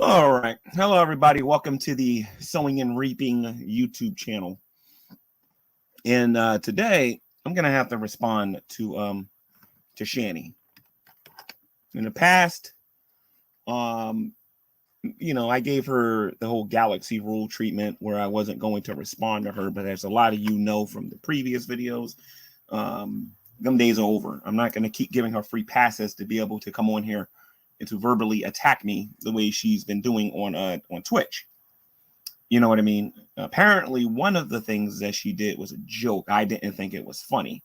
All right. Hello, everybody. Welcome to the Sowing and Reaping YouTube channel. And today, I'm going to have to respond to Shanny. In the past, I gave her the whole galaxy rule treatment where I wasn't going to respond to her. But as a lot of you know from the previous videos, them days are over. I'm not going to keep giving her free passes to be able to come on here and to verbally attack me the way she's been doing on Twitch. You know what I mean? Apparently, one of the things that she did was a joke. I didn't think it was funny.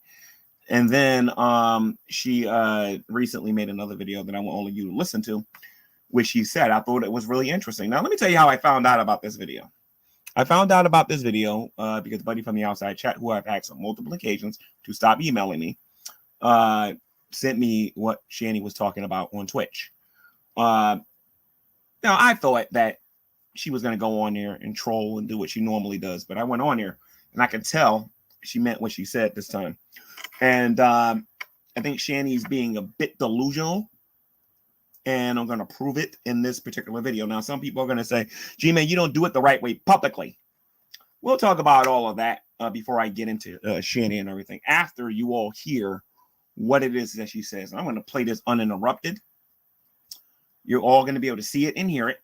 And then she recently made another video that I want all of you to listen to, which she said, I thought it was really interesting. Now, let me tell you how I found out about this video. I found out about this video because a buddy from the outside chat, who I've asked on multiple occasions to stop emailing me, sent me what Shanny was talking about on Twitch. Now, I thought that she was going to go on there and troll and do what she normally does, but I went on there and I could tell she meant what she said this time. And I think Shanny's being a bit delusional, and I'm going to prove it in this particular video. Now, some people are going to say, G-Man, you don't do it the right way publicly. We'll talk about all of that before I get into Shanny and everything, after you all hear what it is that she says. I'm going to play this uninterrupted. You're all going to be able to see it and hear it.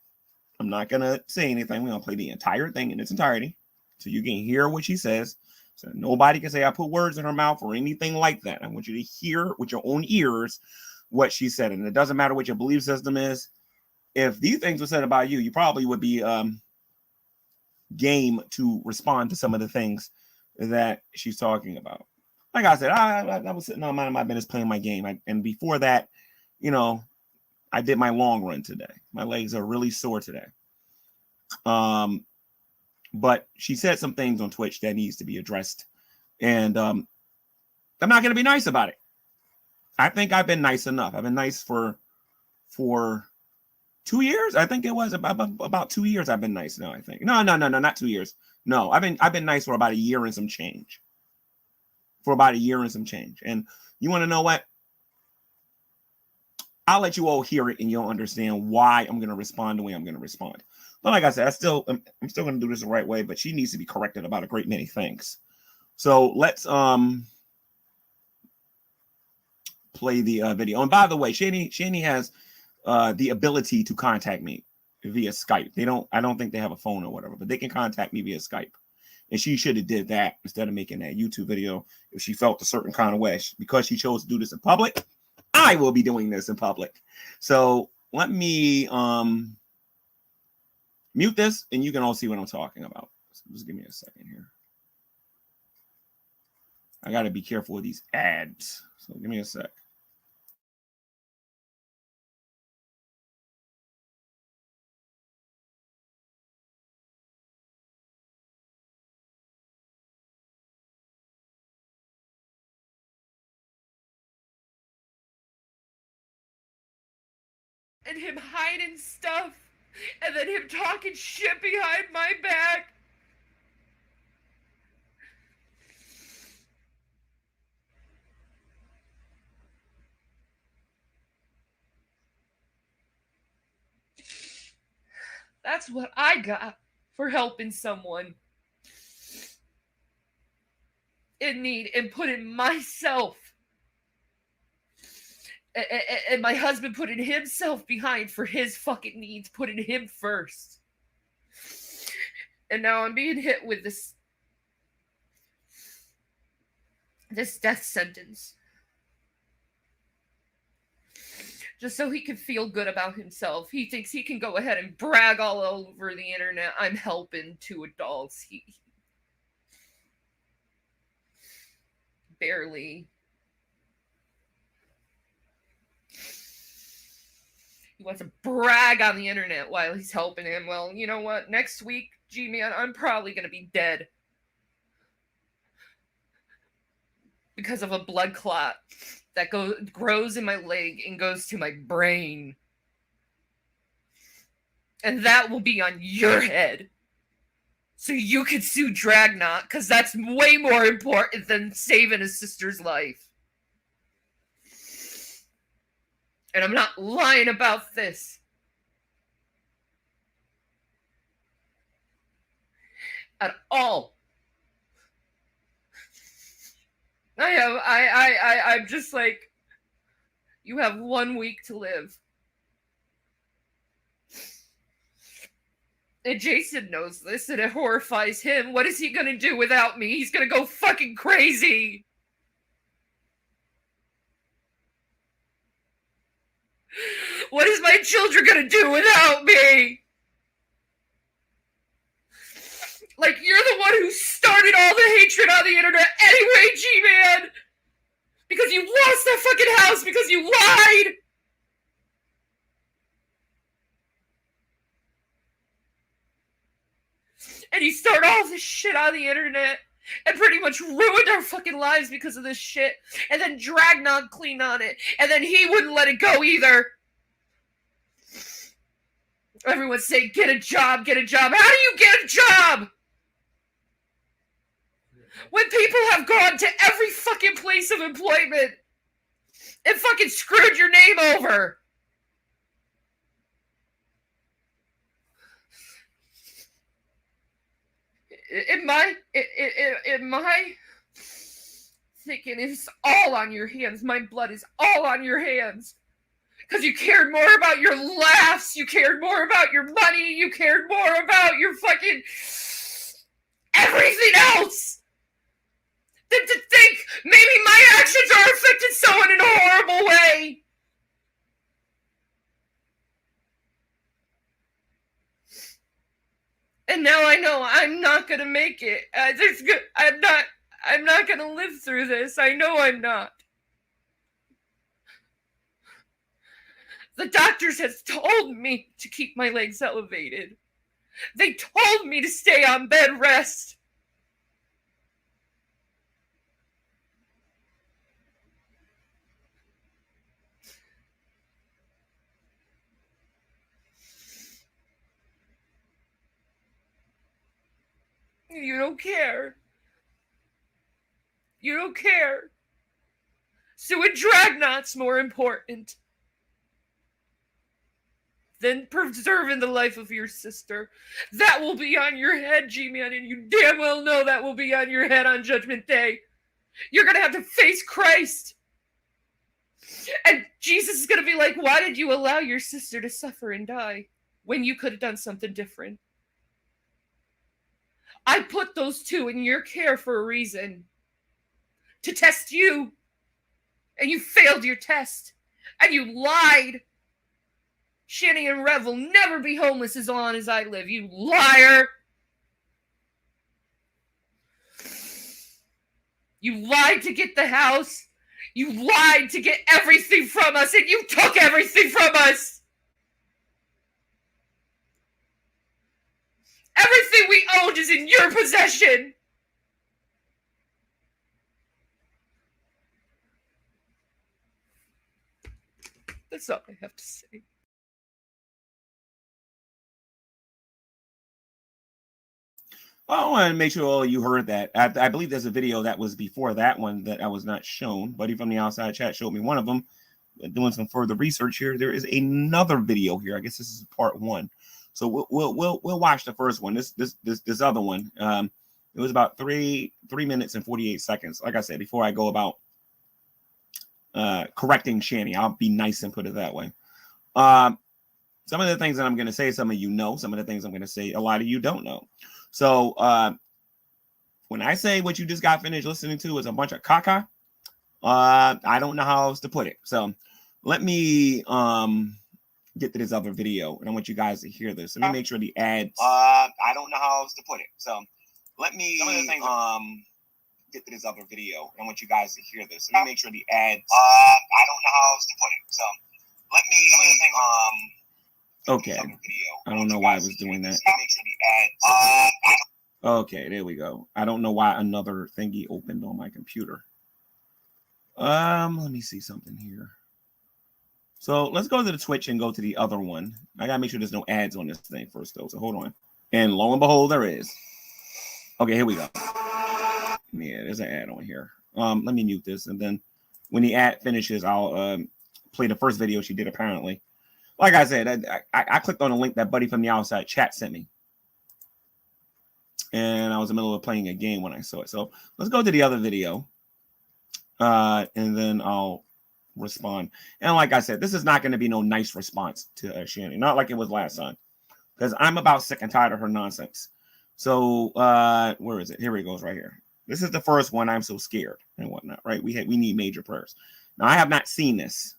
I'm not going to say anything. We're going to play the entire thing in its entirety so you can hear what she says. So nobody can say I put words in her mouth or anything like that. I want you to hear with your own ears what she said. And it doesn't matter what your belief system is. If these things were said about you, you probably would be game to respond to some of the things that she's talking about. Like I said, I was sitting on my business playing my game. And before that, I did my long run today. My legs are really sore today. But she said some things on Twitch that needs to be addressed. And I'm not going to be nice about it. I think I've been nice enough. I've been nice for 2 years. I think it was about 2 years I've been nice now, I think. No, not 2 years. No, I've been nice for about a year and some change. And you want to know what? I'll let you all hear it and you'll understand why I'm going to respond the way I'm going to respond. But like I said, I'm still going to do this the right way, but she needs to be corrected about a great many things. So let's play the video. And by the way, Shanny has the ability to contact me via Skype. I don't think they have a phone or whatever, but they can contact me via Skype. And she should have did that instead of making that YouTube video if she felt a certain kind of way. Because she chose to do this in public, I will be doing this in public. So let me mute this and you can all see what I'm talking about. So just give me a second here. I got to be careful with these ads. So give me a sec. And him hiding stuff, and then him talking shit behind my back. That's what I got for helping someone in need and putting myself and my husband putting himself behind for his fucking needs, putting him first. And now I'm being hit with this death sentence. Just so he can feel good about himself. He thinks he can go ahead and brag all over the internet. I'm helping two adults. He barely. He wants to brag on the internet while he's helping him. Well, you know what? Next week, G-Man, I'm probably going to be dead. Because of a blood clot that grows in my leg and goes to my brain. And that will be on your head. So you can sue Dragnot, because that's way more important than saving his sister's life. And I'm not lying about this. at all. I'm just like, you have 1 week to live. And Jason knows this, and it horrifies him. What is he gonna do without me? He's gonna go fucking crazy. What is my children gonna do without me? Like, you're the one who started all the hatred on the internet anyway, G-Man! Because you lost that fucking house because you lied! And you start all this shit on the internet and pretty much ruined our fucking lives because of this shit. And then Dragnon cleaned on it. And then he wouldn't let it go either. Everyone's saying, get a job, get a job. How do you get a job? When people have gone to every fucking place of employment and fucking screwed your name over. In my thinking, it's all on your hands. My blood is all on your hands. Because you cared more about your laughs. You cared more about your money. You cared more about your fucking everything else. Than to think maybe my actions are affecting someone in a horrible way. And now I know I'm not gonna make it. I'm not gonna live through this. I know I'm not. The doctors have told me to keep my legs elevated. They told me to stay on bed rest. You don't care. You don't care. So a Dragnot's more important than preserving the life of your sister. That will be on your head, G-Man, and you damn well know that will be on your head on Judgment Day. You're going to have to face Christ. And Jesus is going to be like, why did you allow your sister to suffer and die when you could have done something different? I put those two in your care for a reason. To test you. And you failed your test. And you lied. Shanny and Rev will never be homeless as long as I live. You liar. You lied to get the house. You lied to get everything from us. And you took everything from us. Everything we owned is in your possession. That's all I have to say. I want to make sure all you heard that. I believe there's a video that was before that one that I was not shown. Buddy from the outside chat showed me one of them. Doing some further research here, there is another video here. I guess this is part one. So we'll watch the first one. This other one. It was about 3 minutes and 48 seconds. Like I said, before I go about correcting Shanny, I'll be nice and put it that way. Some of the things that I'm going to say, some of you know. Some of the things I'm going to say, a lot of you don't know. So when I say what you just got finished listening to is a bunch of caca, I don't know how else to put it. So let me get to this other video, and I want you guys to hear this. Let me make sure the ads. I don't know how else to put it. So let me get to this other video, and I want you guys to hear this. Let me make sure the ads. I don't know how else to put it. So let me. Okay. I don't know why I was doing that. Okay, there we go. I don't know why another thingy opened on my computer. Let me see something here. So let's go to the Twitch and go to the other one. I gotta make sure there's no ads on this thing first, though. So hold on. And lo and behold, there is. Okay, here we go. Yeah, there's an ad on here. Let me mute this, and then when the ad finishes, I'll play the first video she did. Apparently, like I said, I clicked on a link that Buddy from the outside chat sent me, and I was in the middle of playing a game when I saw it. So let's go to the other video, and then I'll respond. And like I said, this is not going to be no nice response to Shanny, not like it was last time, because I'm about sick and tired of her nonsense. So where is it? Here it goes, right here. This is the first one. I'm so scared and whatnot, right? We need major prayers. Now, I have not seen this.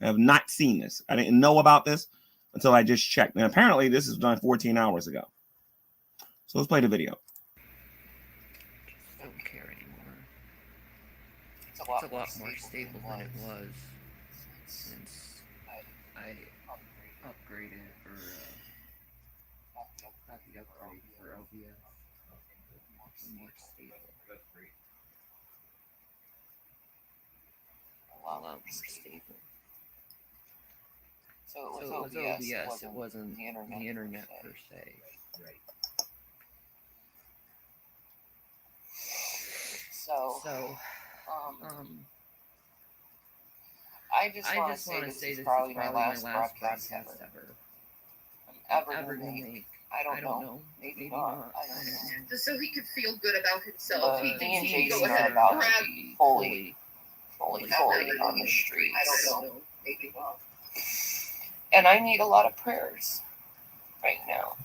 I have not seen this. I didn't know about this until I just checked. And apparently this was done 14 hours ago. So let's play the video. Just don't care anymore. It's a lot more stable than it was since I upgraded for got the upgrade for OBS. More stable. A lot more stable. So it was OBS, it wasn't the internet per se. Right. So I just want to say this is probably my last broadcast ever gonna make. I don't know. Maybe not. I don't know. Just so he could feel good about himself. He thinks he can go ahead and grab fully on the streets. I don't know. Maybe not. And I need a lot of prayers right now.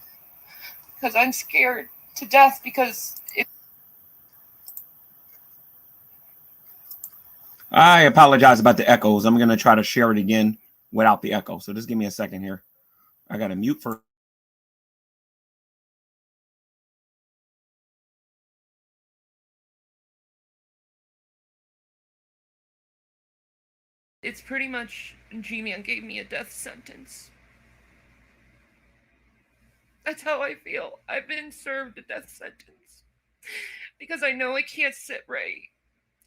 Because I'm scared to death because I apologize about the echoes. I'm going to try to share it again without the echo. So just give me a second here. I got to mute for. It's pretty much G-Man gave me a death sentence. That's how I feel. I've been served a death sentence. Because I know I can't sit right.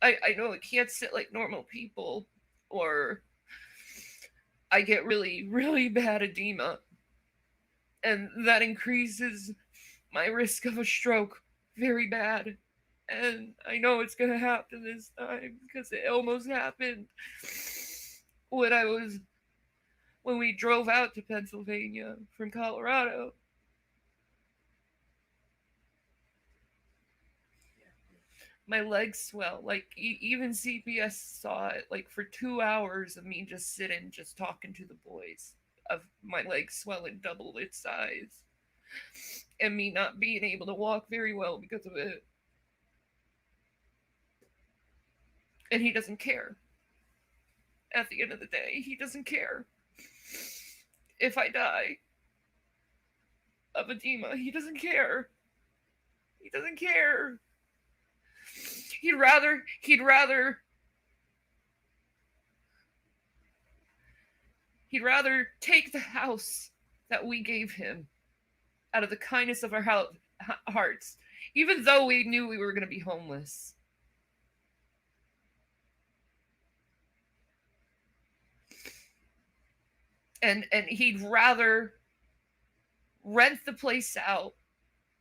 I know I can't sit like normal people. Or I get really, really bad edema. And that increases my risk of a stroke very bad. And I know it's going to happen this time because it almost happened when we drove out to Pennsylvania from Colorado. My legs swell. Like, even CPS saw it. Like, for 2 hours of me just sitting, just talking to the boys, of my legs swelling double its size. And me not being able to walk very well because of it. And he doesn't care. At the end of the day, he doesn't care. If I die of edema, he doesn't care. He doesn't care. He'd rather take the house that we gave him out of the kindness of our hearts, even though we knew we were going to be homeless. And he'd rather rent the place out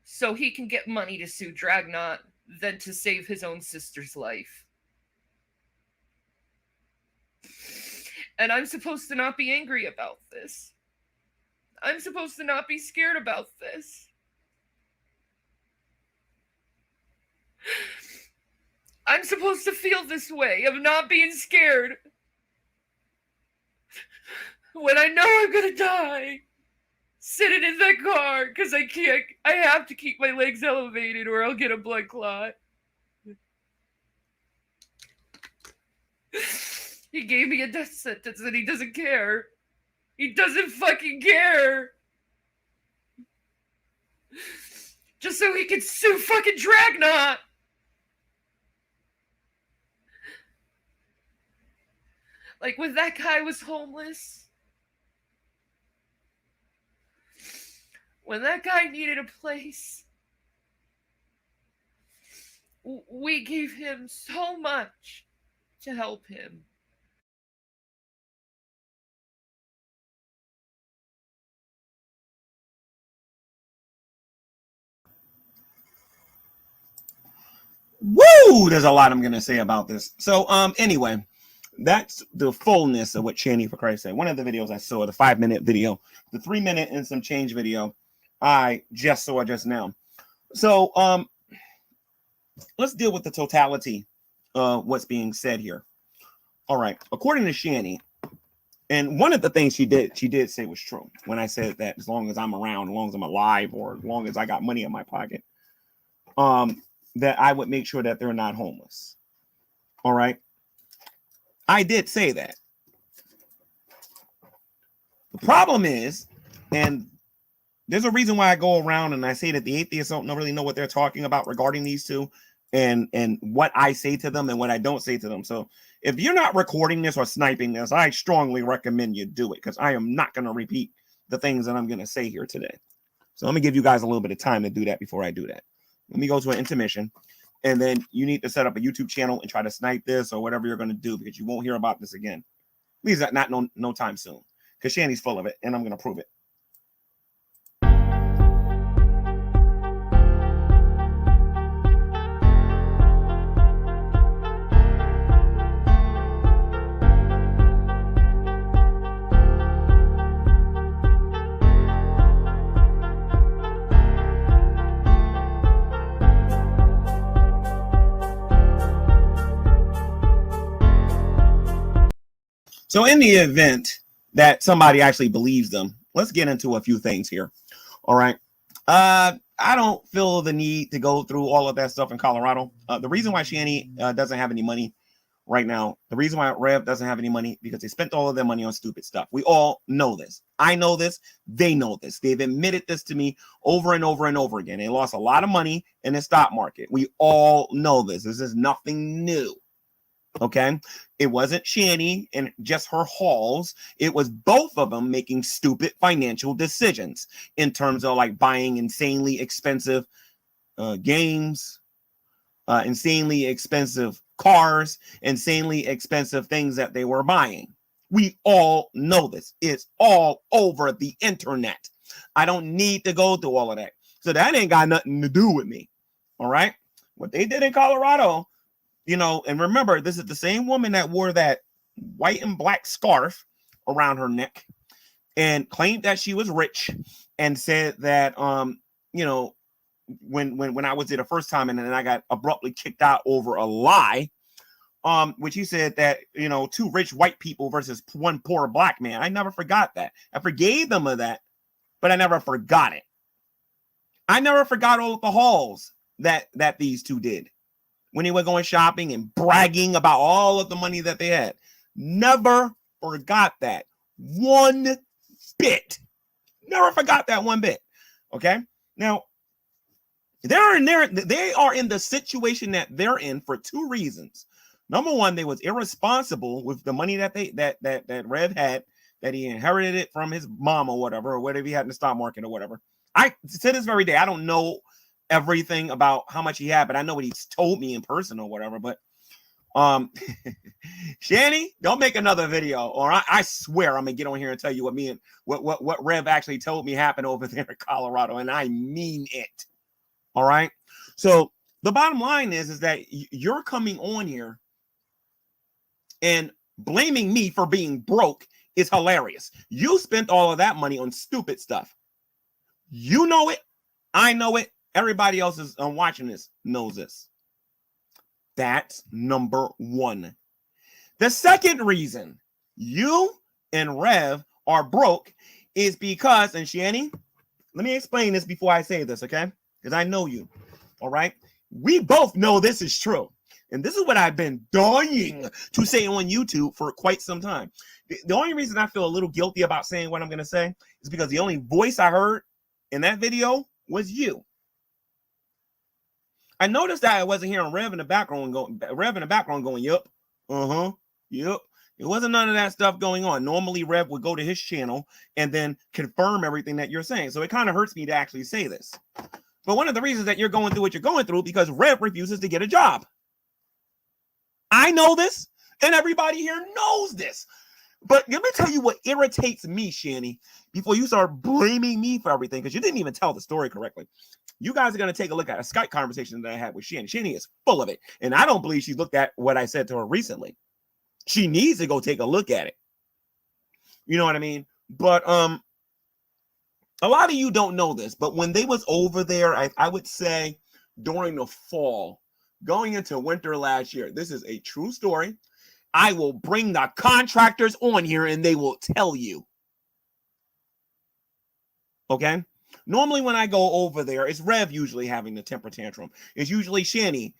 so he can get money to sue Dragnot than to save his own sister's life. And I'm supposed to not be angry about this. I'm supposed to not be scared about this. I'm supposed to feel this way of not being scared when I know I'm gonna die sitting in that car because I have to keep my legs elevated or I'll get a blood clot. He gave me a death sentence and he doesn't care. He doesn't fucking care. Just so he can sue fucking Dragnot. Like, when that guy was homeless, when that guy needed a place, we gave him so much to help him. Woo! There's a lot I'm going to say about this. So, anyway, that's the fullness of what Shanny, for Christ said. One of the videos I saw, the 5-minute video, the 3-minute and some change video, I just saw just now. So let's deal with the totality of what's being said here. All right. According to Shanny, and one of the things she did say was true when I said that as long as I'm around, as long as I'm alive, or as long as I got money in my pocket, that I would make sure that they're not homeless. All right. I did say that. The problem is, and there's a reason why I go around and I say that the atheists don't really know what they're talking about regarding these two, and what I say to them and what I don't say to them. So if you're not recording this or sniping this, I strongly recommend you do it, because I am not going to repeat the things that I'm going to say here today. So let me give you guys a little bit of time to do that before I do that. Let me go to an intermission, and then you need to set up a YouTube channel and try to snipe this or whatever you're going to do, because you won't hear about this again. At least not no time soon, because Shanny's full of it, and I'm going to prove it. So in the event that somebody actually believes them, let's get into a few things here. All right. I don't feel the need to go through all of that stuff in Colorado. The reason why Shanny doesn't have any money right now, the reason why Rev doesn't have any money, because they spent all of their money on stupid stuff. We all know this. I know this. They know this. They've admitted this to me over and over and over again. They lost a lot of money in the stock market. We all know this. This is nothing new. Okay, it wasn't Shanny and just her hauls. It was both of them making stupid financial decisions in terms of like buying insanely expensive games, insanely expensive cars, insanely expensive things that they were buying. We all know this. It's all over the internet. I don't need to go through all of that. So that ain't got nothing to do with me. All right. What they did in Colorado, you know, and remember, this is the same woman that wore that white and black scarf around her neck and claimed that she was rich, and said that, you know, when I was there the first time and then I got abruptly kicked out over a lie, which he said that, you know, 2 rich white people versus 1 poor black man. I never forgot that. I forgave them of that, but I never forgot it. I never forgot all of the hauls that these two did when they were going shopping and bragging about all of the money that they had. Never forgot that one bit. Never forgot that one bit. Okay. Now, they are in the situation that they're in for 2 reasons. Number one, they was irresponsible with the money that that Rev had, that he inherited it from his mom or whatever he had in the stock market or whatever. I, to this very day, I don't know everything about how much he had, but I know what he's told me in person or whatever. But Shanny, don't make another video, or I swear I'm gonna get on here and tell you what Rev actually told me happened over there in Colorado, and I mean it. All right. So the bottom line is that you're coming on here and blaming me for being broke is hilarious. You spent all of that money on stupid stuff. You know it. I know it. Everybody else is watching this knows this. That's number one. The second reason you and Rev are broke is because, and Shanny, let me explain this before I say this, okay? Because I know you, all right? We both know this is true. And this is what I've been dying to say on YouTube for quite some time. The only reason I feel a little guilty about saying what I'm going to say is because the only voice I heard in that video was you. I noticed that I wasn't hearing Rev in the background going, yep, yep. It wasn't none of that stuff going on. Normally, Rev would go to his channel and then confirm everything that you're saying. So it kind of hurts me to actually say this. But one of the reasons that you're going through what you're going through because Rev refuses to get a job. I know this, and everybody here knows this. But let me tell you what irritates me, Shanny, before you start blaming me for everything, because you didn't even tell the story correctly. You guys are going to take a look at a Skype conversation that I had with Shanny. Shanny is full of it, and I don't believe she's looked at what I said to her recently. She needs to go take a look at it. You know what I mean? But a lot of you don't know this, but when they was over there, I would say during the fall, going into winter last year, this is a true story. I will bring the contractors on here and they will tell you. Okay? Normally when I go over there, it's Rev usually having the temper tantrum. It's usually Shanny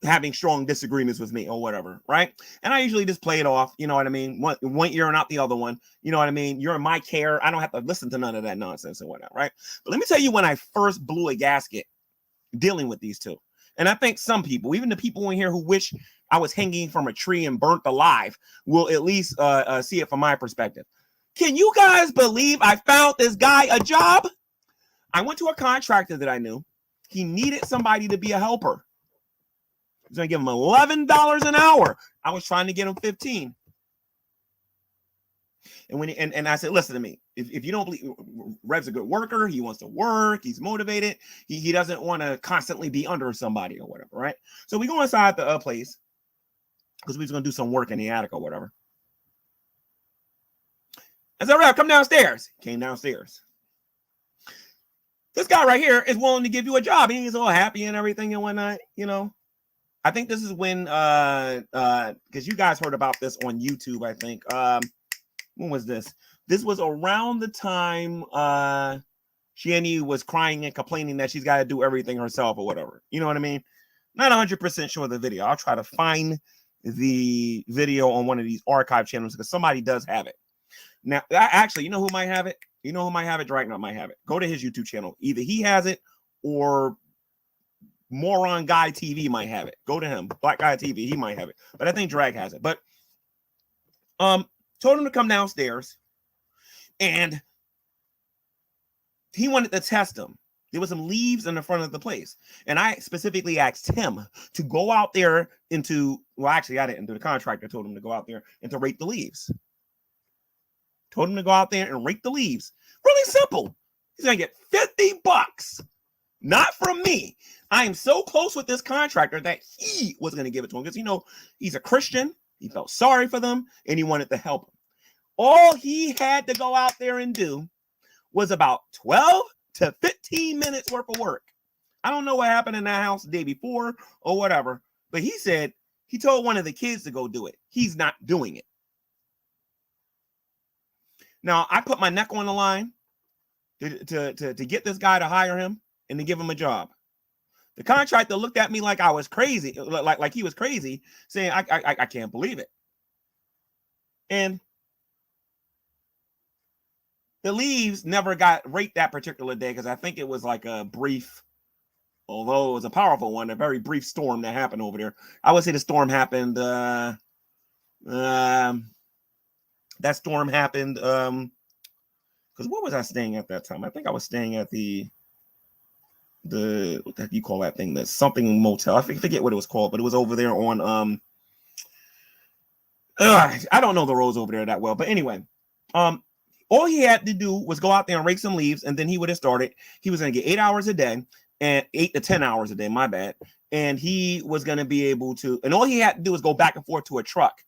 having strong disagreements with me or whatever, right? And I usually just play it off, you know what I mean? One ear and out the other one, you know what I mean? You're in my care. I don't have to listen to none of that nonsense and whatnot, right? But let me tell you when I first blew a gasket dealing with these two. And I think some people, even the people in here who wish I was hanging from a tree and burnt alive, will at least see it from my perspective. Can you guys believe I found this guy a job? I went to a contractor that I knew. He needed somebody to be a helper. I was going to give him $11 an hour. I was trying to get him 15. And I said, listen to me. If you don't believe, Rev's a good worker. He wants to work. He's motivated. He doesn't want to constantly be under somebody or whatever, right? So we go inside the place because we was going to do some work in the attic or whatever. I said, Rev, come downstairs. He came downstairs. This guy right here is willing to give you a job. He's all happy and everything and whatnot, you know. I think this is when because you guys heard about this on YouTube, I think. When was this? This was around the time Shanny was crying and complaining that she's got to do everything herself or whatever. You know what I mean? Not 100% sure of the video. I'll try to find the video on one of these archive channels because somebody does have it. Now, actually, you know who might have it? You know who might have it? Dragnut might have it. Go to his YouTube channel. Either he has it or Moron Guy TV might have it. Go to him. Black Guy TV, he might have it. But I think Drag has it. But told him to come downstairs and he wanted to test him. There was some leaves in the front of the place. And I specifically asked him to go out there well, actually, I didn't do the contractor. Told him to go out there and to rake the leaves. Told him to go out there and rake the leaves. Really simple. He's going to get $50. Not from me. I am so close with this contractor that he was going to give it to him because, you know, he's a Christian. He felt sorry for them and he wanted to help them. All he had to go out there and do was about 12 to 15 minutes worth of work. I don't know what happened in that house the day before or whatever, but he said he told one of the kids to go do it. He's not doing it. Now, I put my neck on the line to get this guy to hire him and to give him a job. The contractor looked at me like I was crazy, like he was crazy, saying, I can't believe it. And the leaves never got raked that particular day because I think it was like a brief, although it was a powerful one, a very brief storm that happened over there. I would say the storm happened, that storm happened, because where was I staying at that time? I think I was staying at the what the heck you call that thing? The something motel. I forget what it was called, but it was over there on I don't know the roads over there that well, but anyway, all he had to do was go out there and rake some leaves, and then he would have started. He was going to get 8 hours a day, and 8 to 10 hours a day. My bad. And he was going to be able to, and all he had to do was go back and forth to a truck,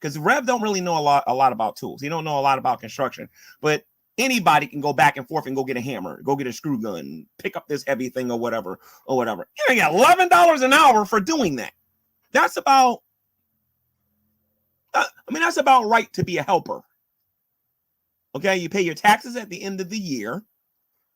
because Rev don't really know a lot about tools. He don't know a lot about construction, but anybody can go back and forth and go get a hammer, go get a screw gun, pick up this heavy thing or whatever. You get $11 an hour for doing that. That's about, that's about right to be a helper. Okay, you pay your taxes at the end of the year,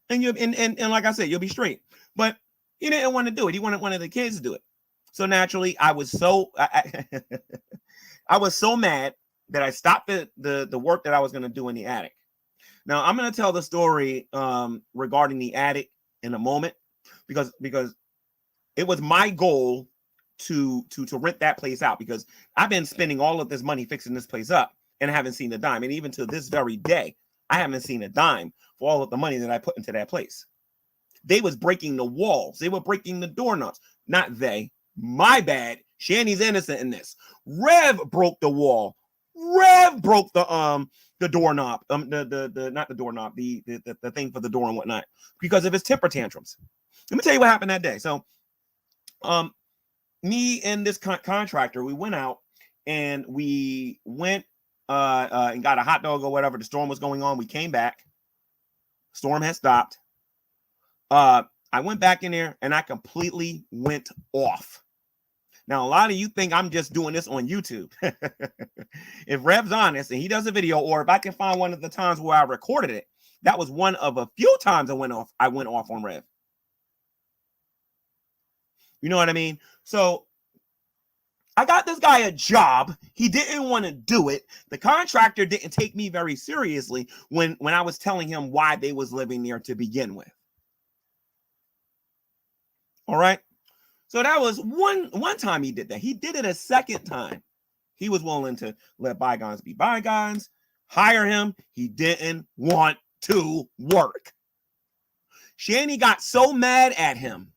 and and like I said, you'll be straight. But he didn't want to do it. He wanted one of the kids to do it. So naturally, I was so I was so mad that I stopped the work that I was going to do in the attic. Now I'm going to tell the story regarding the attic in a moment, because it was my goal to rent that place out, because I've been spending all of this money fixing this place up and I haven't seen a dime. And even to this very day, I haven't seen a dime for all of the money that I put into that place. They was breaking the walls. They were breaking the doorknobs. Not they. My bad. Shanny's innocent in this. Rev broke the wall. Rev broke the doorknob. The not the doorknob, the thing for the door and whatnot, because of his temper tantrums. Let me tell you what happened that day. So me and this contractor, we went out and we went and got a hot dog or whatever. The storm was going on. We came back. Storm had stopped. I went back in there and I completely went off. Now, a lot of you think I'm just doing this on YouTube. If Rev's honest and he does a video, or if I can find one of the times where I recorded it, that was one of a few times I went off on Rev. You know what I mean? So I got this guy a job. He didn't want to do it. The contractor didn't take me very seriously when I was telling him why they was living there to begin with. All right. So that was one time he did that. He did it a second time. He was willing to let bygones be bygones, hire him. He didn't want to work. Shanny got so mad at him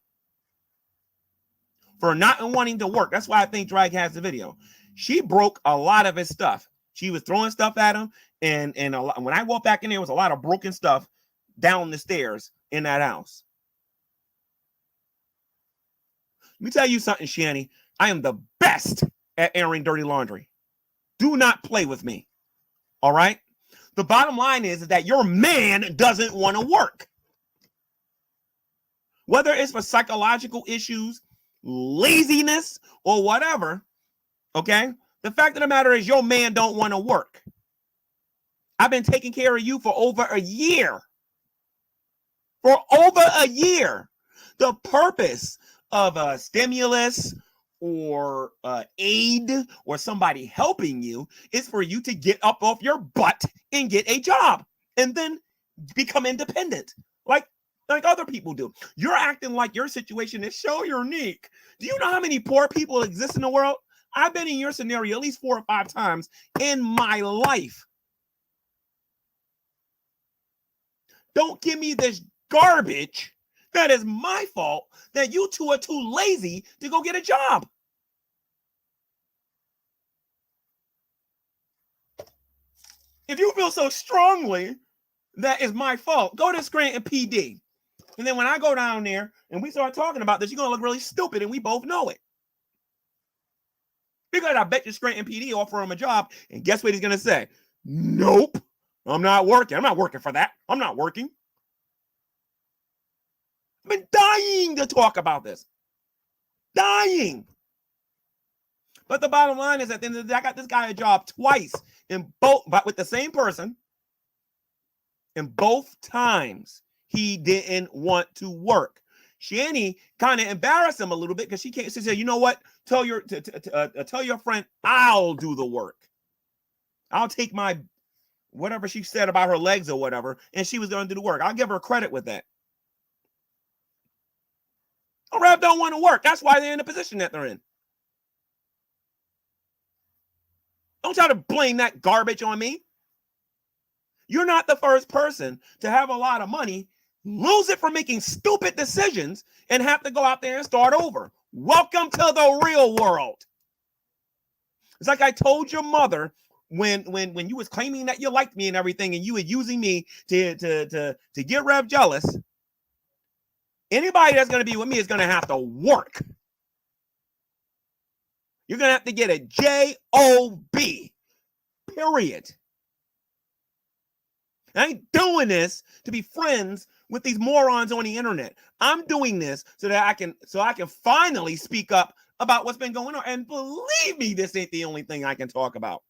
for not wanting to work. That's why I think Drag has the video. She broke a lot of his stuff. She was throwing stuff at him. And when I walked back in, there was a lot of broken stuff down the stairs in that house. Let me tell you something, Shanny. I am the best at airing dirty laundry. Do not play with me. All right? The bottom line is that your man doesn't want to work. Whether it's for psychological issues, laziness, or whatever, okay? The fact of the matter is your man don't want to work. I've been taking care of you for over a year. For over a year. The purpose of a stimulus or aid or somebody helping you is for you to get up off your butt and get a job and then become independent like other people do. You're acting like your situation is so unique. Do you know how many poor people exist in the world? I've been in your scenario at least 4 or 5 times in my life. Don't give me this garbage. That is my fault that you two are too lazy to go get a job. If you feel so strongly that is my fault, go to Scranton PD. And then when I go down there and we start talking about this, you're going to look really stupid and we both know it. Because I bet you Scranton PD offer him a job and guess what he's going to say? Nope, I'm not working. I'm not working for that. I'm not working. I've been dying to talk about this. Dying. But the bottom line is at the end of the day, I got this guy a job twice but with the same person. And both times he didn't want to work. Shanny kind of embarrassed him a little bit because she said, you know what? Tell your friend I'll do the work. I'll take my whatever she said about her legs or whatever, and she was going to do the work. I'll give her credit with that. Rev don't want to work. That's why they're in the position that they're in. Don't try to blame that garbage on me. You're not the first person to have a lot of money, lose it for making stupid decisions, and have to go out there and start over. Welcome to the real world. It's like I told your mother when you was claiming that you liked me and everything, and you were using me to get Rev jealous. Anybody that's going to be with me is going to have to work. You're going to have to get a J-O-B, period. I ain't doing this to be friends with these morons on the internet. I'm doing this so that I can finally speak up about what's been going on. And believe me, this ain't the only thing I can talk about.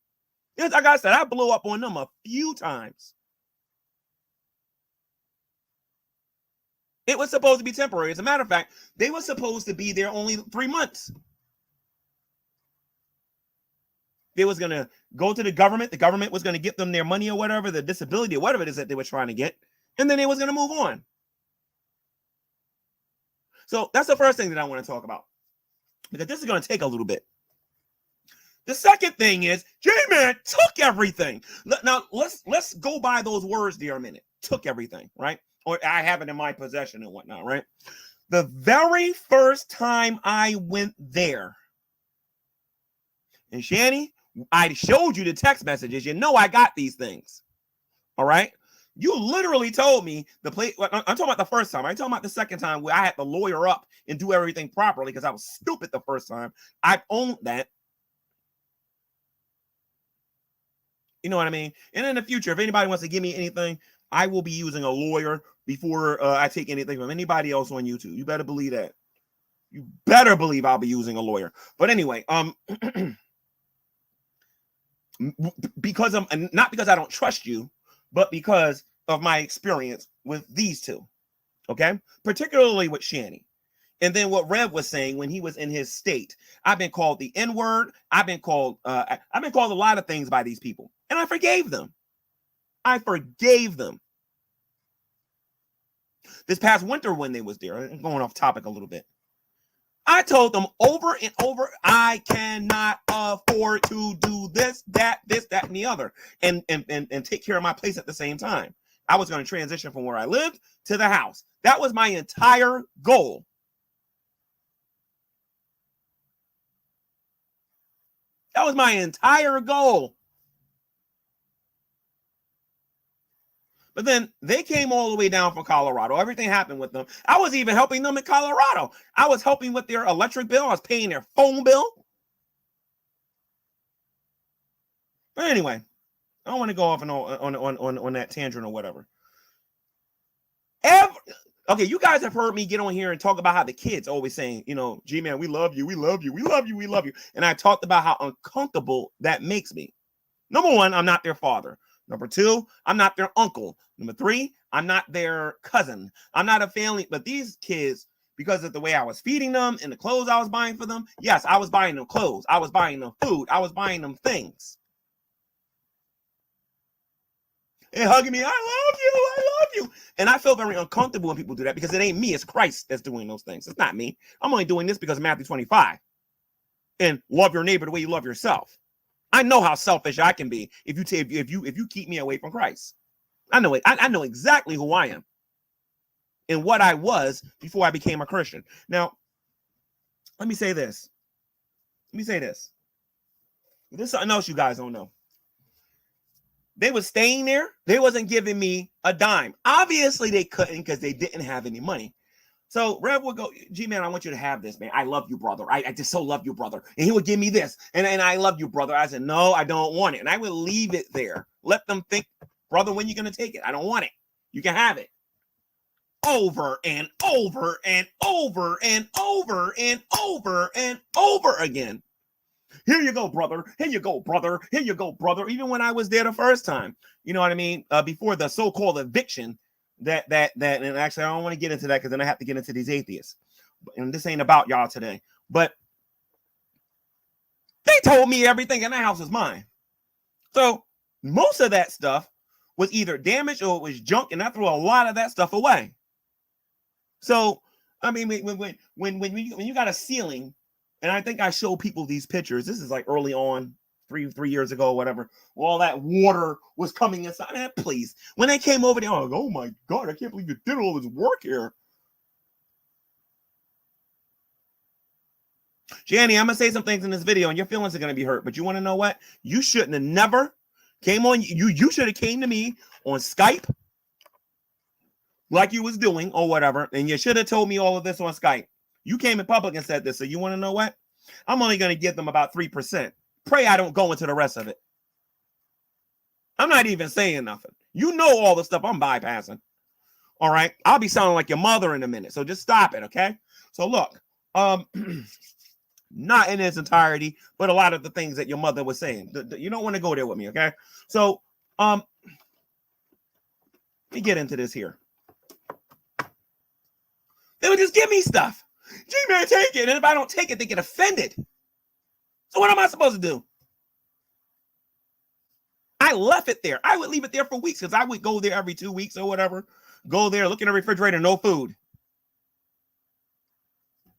Like I said, I blew up on them a few times. It was supposed to be temporary. As a matter of fact, they were supposed to be there only 3 months. They was going to go to the government. The government was going to get them their money or whatever, the disability or whatever it is that they were trying to get. And then they was going to move on. So that's the first thing that I want to talk about, because this is going to take a little bit. The second thing is J-Man took everything. Now let's go by those words there a minute. Took everything, right? Or I have it in my possession and whatnot, right? The very first time I went there, and Shanny, I showed you the text messages. You know I got these things. All right? You literally told me the place. I'm talking about the first time. I'm talking about the second time where I had to lawyer up and do everything properly because I was stupid the first time. I owned that. You know what I mean? And in the future, if anybody wants to give me anything, I will be using a lawyer before I take anything from anybody else on YouTube. You better believe that. You better believe I'll be using a lawyer. But anyway, because I'm not because I don't trust you, but because of my experience with these two. Okay, particularly with Shanny. And then what Rev was saying when he was in his state, I've been called the N-word. I've been called a lot of things by these people, and I forgave them. I forgave them. This past winter when they was there, I'm going off topic a little bit. I told them over and over, I cannot afford to do this, that, and the other, and take care of my place at the same time. I was going to transition from where I lived to the house. That was my entire goal. That was my entire goal. But then they came all the way down from Colorado. Everything happened with them. I was even helping them in Colorado. I was helping with their electric bill. I was paying their phone bill. But anyway, I don't want to go off on that tangent or whatever. Okay, you guys have heard me get on here and talk about how the kids always saying, you know, G-Man, we love you, we love you, we love you, we love you. And I talked about how uncomfortable that makes me. Number one, I'm not their father. Number two, I'm not their uncle. Number three, I'm not their cousin. I'm not a family. But these kids, because of the way I was feeding them and the clothes I was buying for them, yes, I was buying them clothes. I was buying them food. I was buying them things. And hugging me, I love you, I love you. And I feel very uncomfortable when people do that because it ain't me, it's Christ that's doing those things. It's not me. I'm only doing this because of Matthew 25. And love your neighbor the way you love yourself. I know how selfish I can be if you keep me away from Christ. I know it. I know exactly who I am and what I was before I became a Christian. Now, let me say this. There's something else you guys don't know. They were staying there. They wasn't giving me a dime. Obviously, they couldn't because they didn't have any money. So Rev would go, G-Man, I want you to have this, man. I love you, brother. I just so love you, brother. And he would give me this. And I love you, brother. I said, no, I don't want it. And I would leave it there. Let them think, brother, when you going to take it? I don't want it. You can have it. Over and over and over and over and over and over again. Here you go, brother. Here you go, brother. Here you go, brother. Even when I was there the first time, you know what I mean? Before the so-called eviction, that and actually I don't want to get into that because then I have to get into these atheists. And this ain't about y'all today. But they told me everything in that house is mine. So most of that stuff was either damaged or it was junk, and I threw a lot of that stuff away. So I mean, when you got a ceiling. And I think I show people these pictures. This is like early on, three years ago, or whatever. All that water was coming inside. Man, please. When they came over there, I was like, oh my God, I can't believe you did all this work here. Shanny, I'm going to say some things in this video, and your feelings are going to be hurt. But you want to know what? You shouldn't have never came on. You should have came to me on Skype like you was doing or whatever. And you should have told me all of this on Skype. You came in public and said this, so you want to know what? I'm only going to give them about 3%. Pray I don't go into the rest of it. I'm not even saying nothing. You know all the stuff I'm bypassing. All right? I'll be sounding like your mother in a minute, so just stop it, okay? So look, not in its entirety, but a lot of the things that your mother was saying. You don't want to go there with me, okay? So, let me get into this here. They would just give me stuff. G-Man, take it. And if I don't take it, they get offended. So what am I supposed to do? I left it there. I would leave it there for weeks because I would go there every 2 weeks or whatever. Go there, look in the refrigerator, no food.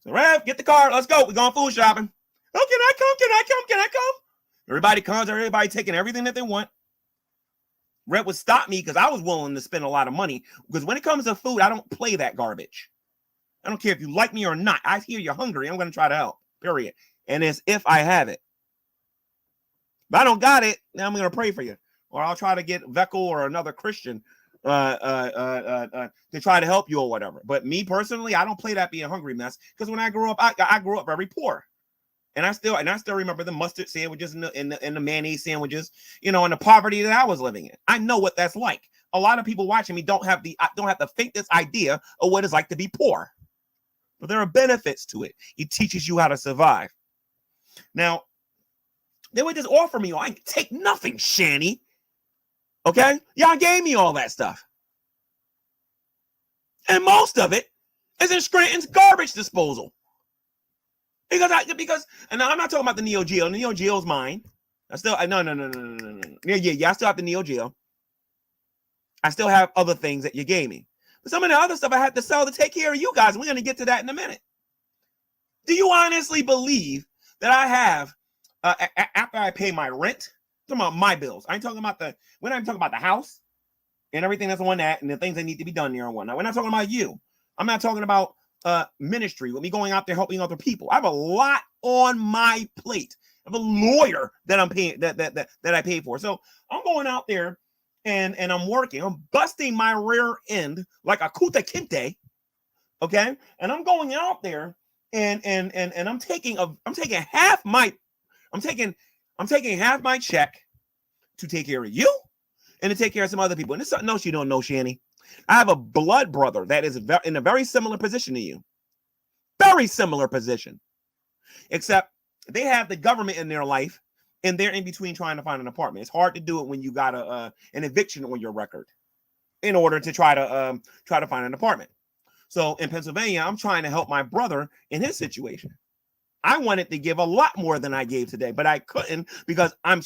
So, Rev, get the car. Let's go. We're going food shopping. Oh, can I come? Can I come? Can I come? Everybody comes. Everybody taking everything that they want. Rev would stop me because I was willing to spend a lot of money. Because when it comes to food, I don't play that garbage. I don't care if you like me or not. I hear you're hungry. I'm going to try to help, period. And it's if I have it. If I don't got it, then I'm going to pray for you. Or I'll try to get Veckel or another Christian to try to help you or whatever. But me personally, I don't play that being hungry mess. Because when I grew up, I grew up very poor. And I still remember the mustard sandwiches and the mayonnaise sandwiches, you know, and the poverty that I was living in. I know what that's like. a lot of people watching me don't have the faintest idea of what it's like to be poor. But there are benefits to it. It teaches you how to survive. Now, they would just offer me, I take nothing, Shanny. Okay? Y'all gave me all that stuff. And most of it is in Scranton's garbage disposal. Because and I'm not talking about the Neo Geo. The Neo Geo's mine. I still no. Yeah, I still have the Neo Geo. I still have other things that you gave me. But some of the other stuff I had to sell to take care of you guys. We're going to get to that in a minute. Do you honestly believe that I have, after I pay my rent, I'm talking about my bills. I ain't talking about we're not even talking about the house and everything that's on that and the things that need to be done there and whatnot. We're not talking about you. I'm not talking about ministry with me going out there helping other people. I have a lot on my plate. I have a lawyer that I'm paying that I pay for. So I'm going out there and I'm working. I'm busting my rear end like a kuta kinte. Okay, and I'm going out there and I'm taking half my check to take care of you and to take care of some other people. And it's something else you don't know, Shanny. I have a blood brother that is in a very similar position to you. Very similar position. Except they have the government in their life and they're in between trying to find an apartment. It's hard to do it when you got an eviction on your record in order to try to find an apartment. So in Pennsylvania, I'm trying to help my brother in his situation. I wanted to give a lot more than I gave today, but I couldn't because I'm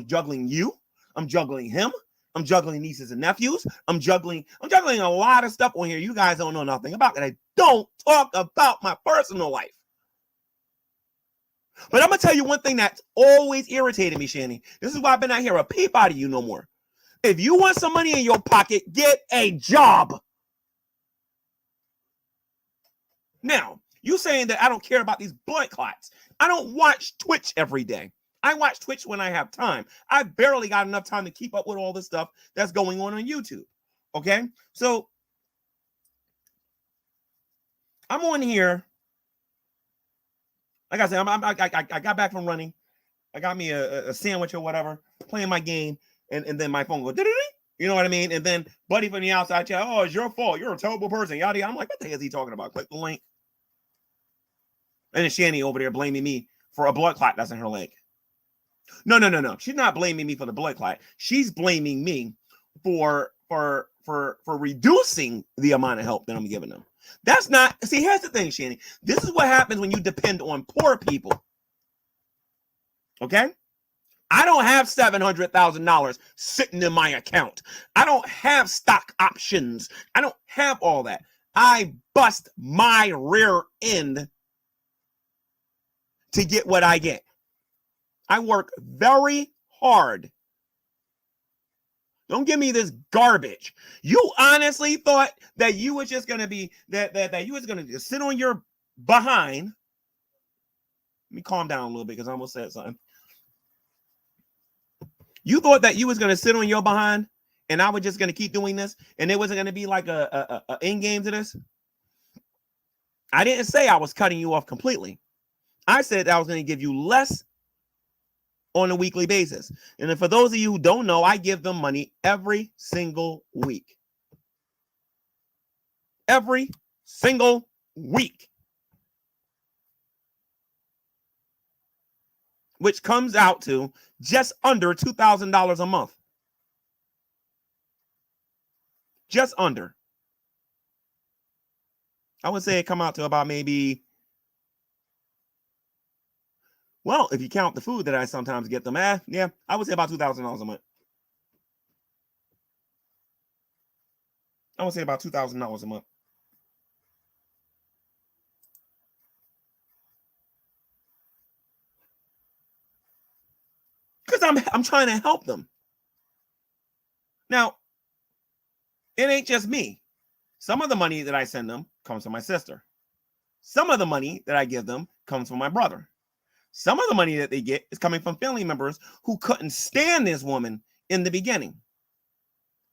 juggling you. I'm juggling him. I'm juggling nieces and nephews. I'm juggling a lot of stuff on here you guys don't know nothing about, that I don't talk about my personal life. But I'm going to tell you one thing that's always irritated me, Shanny. This is why I've been out here a peep out of you no more. If you want some money in your pocket, get a job. Now, you saying that I don't care about these blood clots. I don't watch Twitch every day. I watch Twitch when I have time. I barely got enough time to keep up with all the stuff that's going on YouTube. Okay? So, I'm on here. Like I said, I got back from running. I got me a sandwich or whatever, playing my game, and then my phone goes, you know what I mean? And then buddy from the outside chat, oh, it's your fault. You're a terrible person. Yada yada. I'm like, what the hell is he talking about? Click the link. And then Shanny over there blaming me for a blood clot that's in her leg. No. She's not blaming me for the blood clot. She's blaming me for reducing the amount of help that I'm giving them. That's not, see, here's the thing, Shanny. This is what happens when you depend on poor people. Okay? I don't have $700,000 sitting in my account. I don't have stock options. I don't have all that. I bust my rear end to get what I get. I work very hard. Don't give me this garbage. You honestly thought that you was just gonna be that you was gonna just sit on your behind. Let me calm down a little bit because I almost said something. You thought that you was gonna sit on your behind and I was just gonna keep doing this and it wasn't gonna be like a end game to this. I didn't say I was cutting you off completely. I said I was going to give you less on a weekly basis. And then for those of you who don't know, I give them money every single week. Every single week. Which comes out to just under $2,000 a month. Just under. I would say it come out to about maybe, well, if you count the food that I sometimes get them, yeah, I would say about $2,000 a month. I would say about $2,000 a month. Because I'm trying to help them. Now, it ain't just me. Some of the money that I send them comes from my sister. Some of the money that I give them comes from my brother. Some of the money that they get is coming from family members who couldn't stand this woman in the beginning.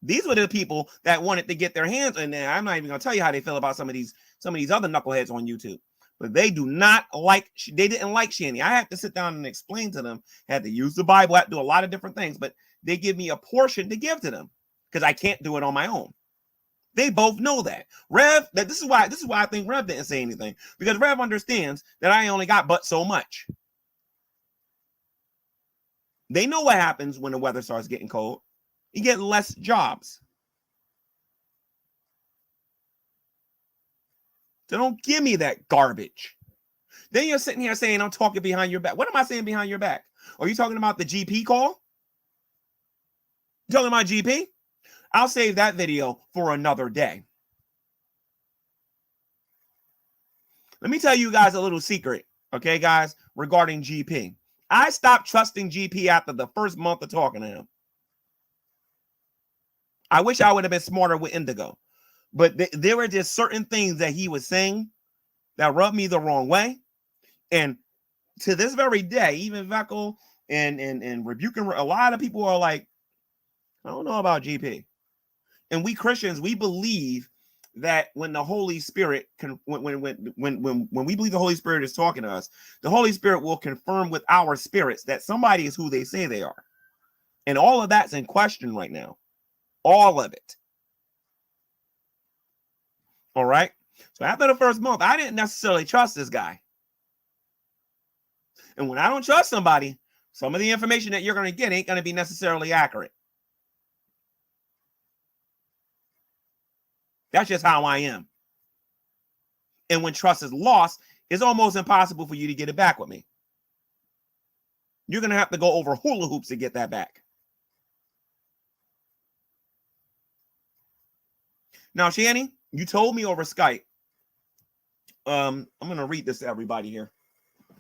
These were the people that wanted to get their hands on there. I'm not even going to tell you how they feel about some of these other knuckleheads on YouTube. But they didn't like Shanny. I had to sit down and explain to them, had to use the Bible, had to do a lot of different things, but they give me a portion to give to them. because I can't do it on my own. They both know that. This is why I think Rev didn't say anything, because Rev understands that I only got but so much. They know what happens when the weather starts getting cold. You get less jobs. So don't give me that garbage. Then you're sitting here saying I'm talking behind your back. What am I saying behind your back? Are you talking about the GP call? You talking about GP? I'll save that video for another day. Let me tell you guys a little secret, okay, guys, regarding GP. I stopped trusting GP after the first month of talking to him. I wish I would have been smarter with Indigo, but there were just certain things that he was saying that rubbed me the wrong way. And to this very day, even Veckel and rebuking, a lot of people are like, I don't know about GP. And we Christians, we believe that when the Holy Spirit when we believe the Holy Spirit is talking to us, the Holy Spirit will confirm with our spirits that somebody is who they say they are. And all of that's in question right now. All of it. All right. So after the first month, I didn't necessarily trust this guy. And when I don't trust somebody, some of the information that you're going to get ain't going to be necessarily accurate. That's just how I am. And when trust is lost, it's almost impossible for you to get it back with me. You're going to have to go over hula hoops to get that back. Now, Shanny, you told me over Skype. I'm going to read this to everybody here,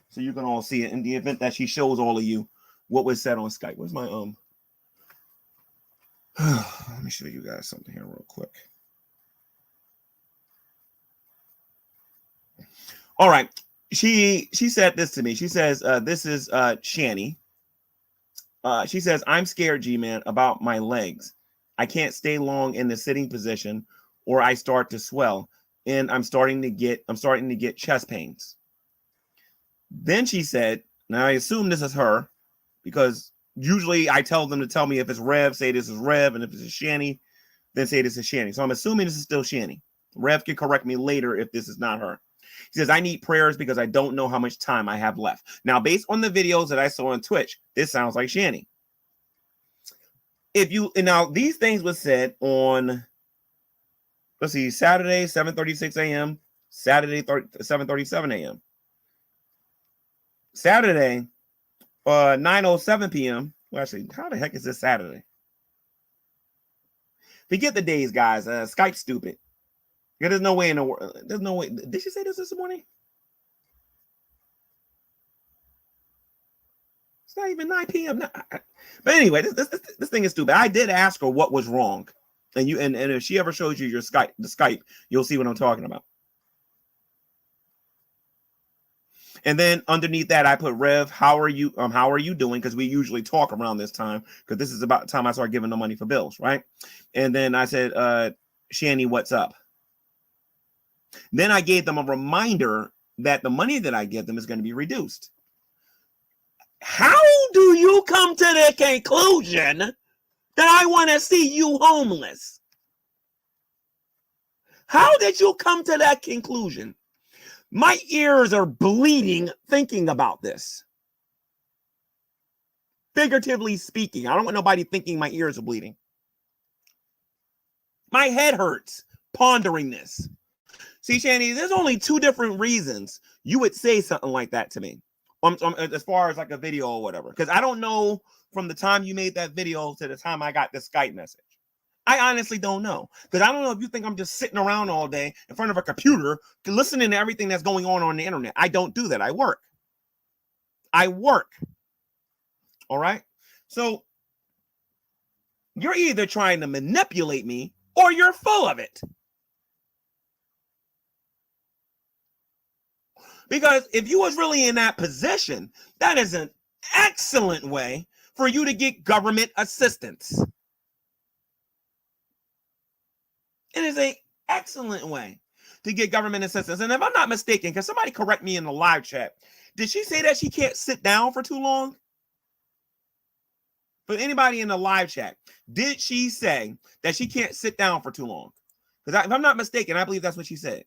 so you can all see it in the event that she shows all of you what was said on Skype. Where's my let me show you guys something here real quick. All right. She said this to me. She says, this is Shanny. She says, I'm scared, G-Man, about my legs. I can't stay long in the sitting position or I start to swell. And I'm starting to get chest pains. Then she said, now I assume this is her, because usually I tell them to tell me if it's Rev, say this is Rev, and if it's Shanny, then say this is Shanny. So I'm assuming this is still Shanny. Rev can correct me later if this is not her. He says, I need prayers because I don't know how much time I have left. Now, based on the videos that I saw on Twitch, this sounds like Shanny. Now these things were said on, let's see, Saturday, 7:36 a.m., Saturday, 7:37 a.m. Saturday, 9:07 p.m. Well, actually, how the heck is this Saturday? Forget the days, guys. Skype's stupid. There's no way in the world. There's no way. Did she say this morning? It's not even 9 p.m. But anyway, this thing is stupid. I did ask her what was wrong, and if she ever shows you your Skype, you'll see what I'm talking about. And then underneath that, I put, Rev, how are you doing? Because we usually talk around this time, because this is about the time I start giving the money for bills, right? And then I said, Shanny, what's up? Then I gave them a reminder that the money that I give them is going to be reduced. How do you come to the conclusion that I want to see you homeless? How did you come to that conclusion? My ears are bleeding thinking about this. Figuratively speaking, I don't want nobody thinking my ears are bleeding. My head hurts pondering this. See, Shanny, there's only two different reasons you would say something like that to me, as far as like a video or whatever. Because I don't know from the time you made that video to the time I got this Skype message. I honestly don't know. Because I don't know if you think I'm just sitting around all day in front of a computer listening to everything that's going on the internet. I don't do that. I work. All right? So you're either trying to manipulate me or you're full of it. Because if you was really in that position, that is an excellent way for you to get government assistance. It is an excellent way to get government assistance. And if I'm not mistaken, can somebody correct me in the live chat? Did she say that she can't sit down for too long? For anybody in the live chat, did she say that she can't sit down for too long? Because if I'm not mistaken, I believe that's what she said.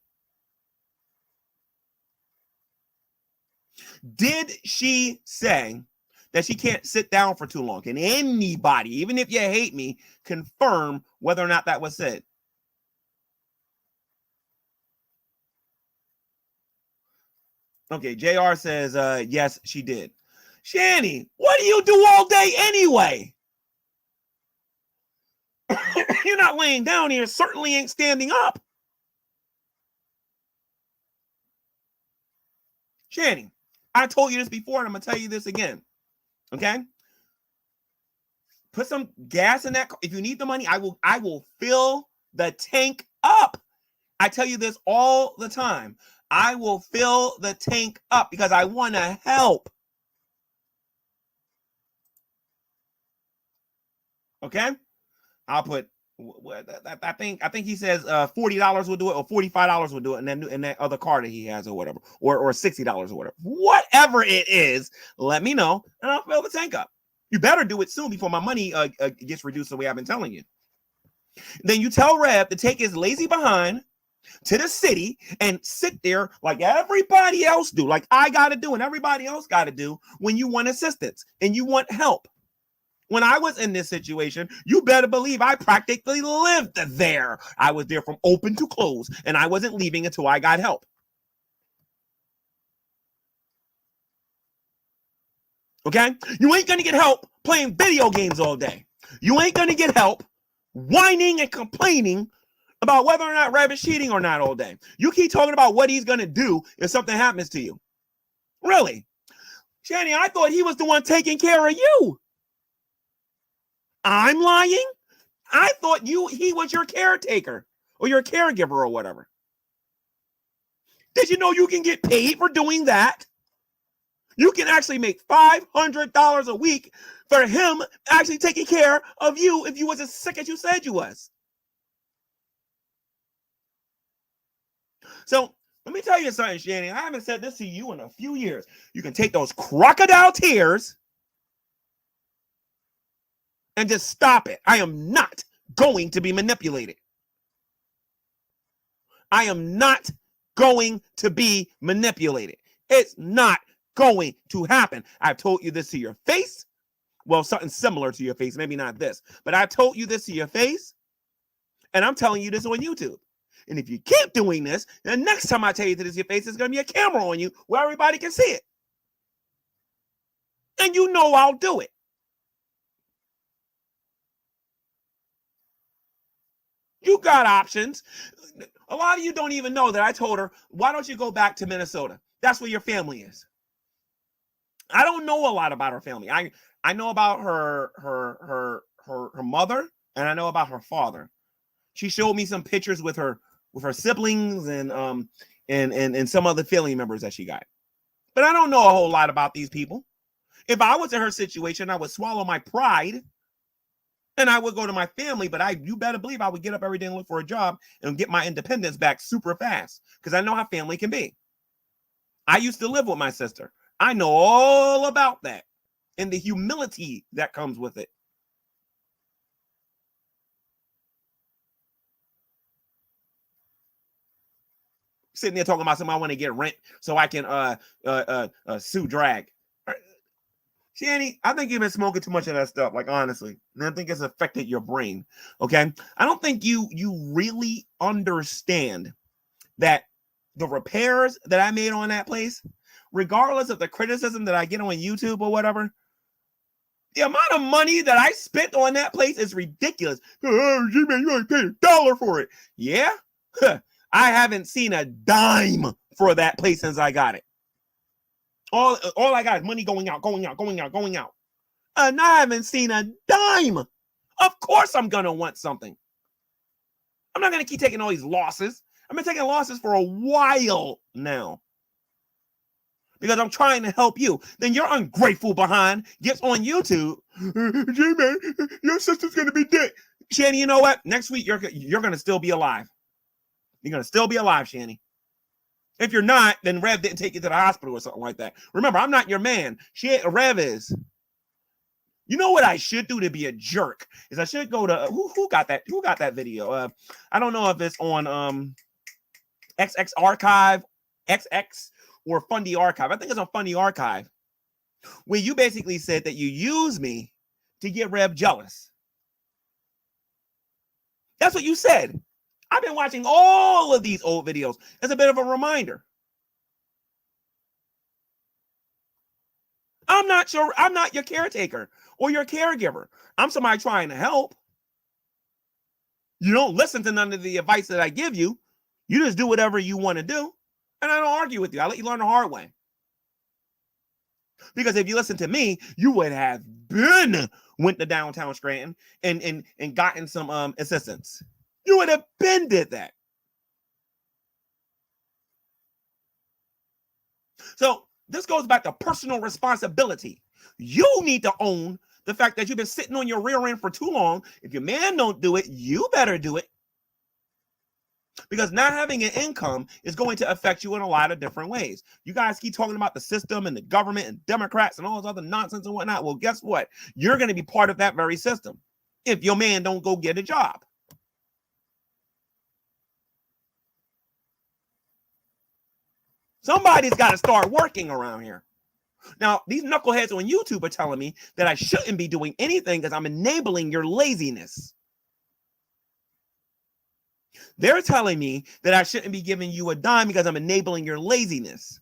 Did she say that she can't sit down for too long? Can anybody, even if you hate me, confirm whether or not that was said? Okay, JR says, yes, she did. Shanny, what do you do all day anyway? You're not laying down here, certainly ain't standing up. Shanny, I told you this before, and I'm going to tell you this again. Okay? Put some gas in that. If you need the money, I will fill the tank up. I tell you this all the time. I will fill the tank up because I want to help. Okay? I'll put, I think he says $40 will do it, or $45 will do it, and that other car that he has, or whatever, or $60 or whatever. Whatever it is, let me know, and I'll fill the tank up. You better do it soon before my money gets reduced the way I've been telling you. Then you tell Reb to take his lazy behind to the city and sit there like everybody else do, like I got to do and everybody else got to do when you want assistance and you want help. When I was in this situation, you better believe I practically lived there. I was there from open to close, and I wasn't leaving until I got help. Okay? You ain't going to get help playing video games all day. You ain't going to get help whining and complaining about whether or not Reb is cheating or not all day. You keep talking about what he's going to do if something happens to you. Really? Shanny, I thought he was the one taking care of you. I'm lying? I thought he was your caretaker or your caregiver or whatever. Did you know you can get paid for doing that? You can actually make $500 a week for him actually taking care of you if you was as sick as you said you was. So let me tell you something, Shanny. I haven't said this to you in a few years. You can take those crocodile tears and just stop it. I am not going to be manipulated. I am not going to be manipulated. It's not going to happen. I've told you this to your face. Well, something similar to your face. Maybe not this, but I told you this to your face. And I'm telling you this on YouTube. And if you keep doing this, the next time I tell you this to your face, there's going to be a camera on you where everybody can see it. And you know I'll do it. You got options. A lot of you don't even know that I told her, why don't you go back to Minnesota? That's where your family is. I don't know a lot about her family. I know about her mother, and I know about her father. She showed me some pictures with her siblings and some other family members that she got. But I don't know a whole lot about these people. If I was in her situation, I would swallow my pride and I would go to my family, but you better believe I would get up every day and look for a job and get my independence back super fast because I know how family can be. I used to live with my sister. I know all about that and the humility that comes with it. Sitting there talking about somebody I want to get rent so I can sue drag. Shanny, I think you've been smoking too much of that stuff, like honestly. And I think it's affected your brain. Okay. I don't think you really understand that the repairs that I made on that place, regardless of the criticism that I get on YouTube or whatever, the amount of money that I spent on that place is ridiculous. Oh, G-Man, you only paid $1 for it. Yeah? I haven't seen a dime for that place since I got it. All I got is money going out. And I haven't seen a dime. Of course I'm going to want something. I'm not going to keep taking all these losses. I've been taking losses for a while now. Because I'm trying to help you. Then your ungrateful behind gets on YouTube. G-Man, your sister's going to be dead. Shanny, you know what? Next week, you're going to still be alive. You're going to still be alive, Shanny. If you're not, then Rev didn't take you to the hospital or something like that. Remember, I'm not your man. Rev is. You know what I should do to be a jerk is I should go to who got that video. I don't know if it's on XX Archive, XX or Fundy Archive. I think it's on Fundy Archive, where you basically said that you use me to get Reb jealous. That's what you said. I've been watching all of these old videos as a bit of a reminder. I'm not your caretaker or your caregiver. I'm somebody trying to help. You don't listen to none of the advice that I give you. You just do whatever you want to do. And I don't argue with you. I let you learn the hard way. Because if you listen to me, you would have went to downtown Scranton and gotten some assistance. You would have did that. So this goes back to personal responsibility. You need to own the fact that you've been sitting on your rear end for too long. If your man don't do it, you better do it. Because not having an income is going to affect you in a lot of different ways. You guys keep talking about the system and the government and Democrats and all this other nonsense and whatnot. Well, guess what? You're going to be part of that very system if your man don't go get a job. Somebody's got to start working around here. Now, these knuckleheads on YouTube are telling me that I shouldn't be doing anything because I'm enabling your laziness. They're telling me that I shouldn't be giving you a dime because I'm enabling your laziness.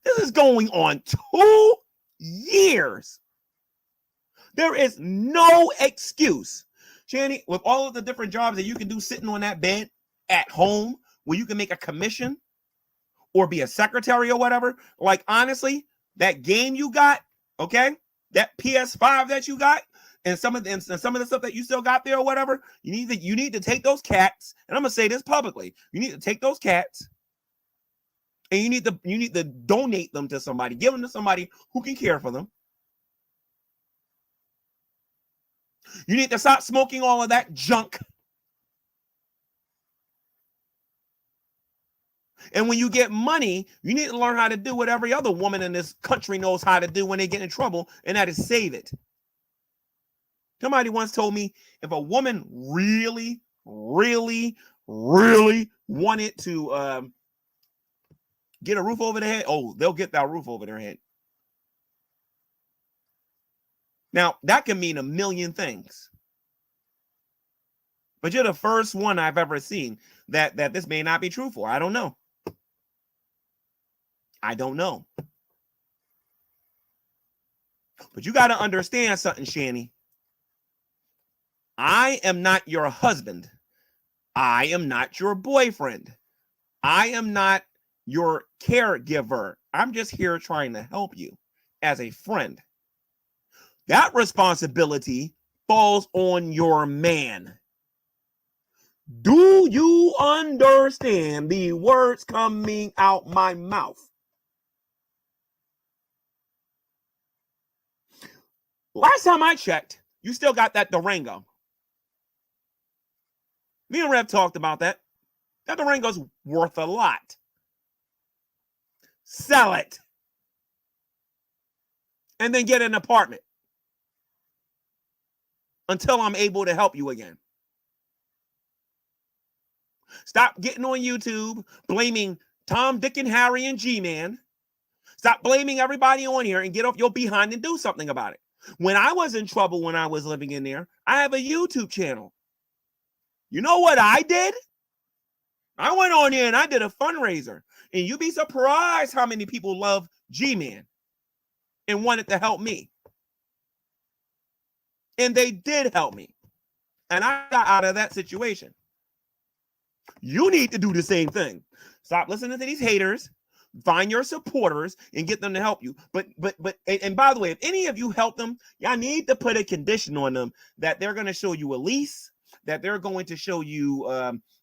This is going on 2 years. There is no excuse. Shanny, with all of the different jobs that you can do sitting on that bed at home, where you can make a commission or be a secretary or whatever, like honestly, that game you got, okay, that PS5 that you got, and some of the stuff that you still got there or whatever, you need to take those cats, and I'm gonna say this publicly, you need to take those cats and you need to donate them to somebody, give them to somebody who can care for them. You need to stop smoking all of that junk. And when you get money, you need to learn how to do what every other woman in this country knows how to do when they get in trouble, and that is save it. Somebody once told me if a woman really, really, really wanted to get a roof over their head, oh, they'll get that roof over their head. Now, that can mean a million things. But you're the first one I've ever seen that this may not be true for. I don't know. I don't know. But you got to understand something, Shanny. I am not your husband. I am not your boyfriend. I am not your caregiver. I'm just here trying to help you as a friend. That responsibility falls on your man. Do you understand the words coming out my mouth? Last time I checked, you still got that Durango. Me and Rev talked about that. That Durango's worth a lot. Sell it. And then get an apartment. Until I'm able to help you again. Stop getting on YouTube, blaming Tom, Dick, and Harry and G-Man. Stop blaming everybody on here and get off your behind and do something about it. When I was in trouble when I was living in there, I have a YouTube channel. You know what I did? I went on here and I did a fundraiser. And you'd be surprised how many people love G-Man and wanted to help me. And they did help me. And I got out of that situation. You need to do the same thing. Stop listening to these haters. Find your supporters and get them to help you. But by the way, if any of you help them, y'all need to put a condition on them that they're going to show you a lease, that they're going to show you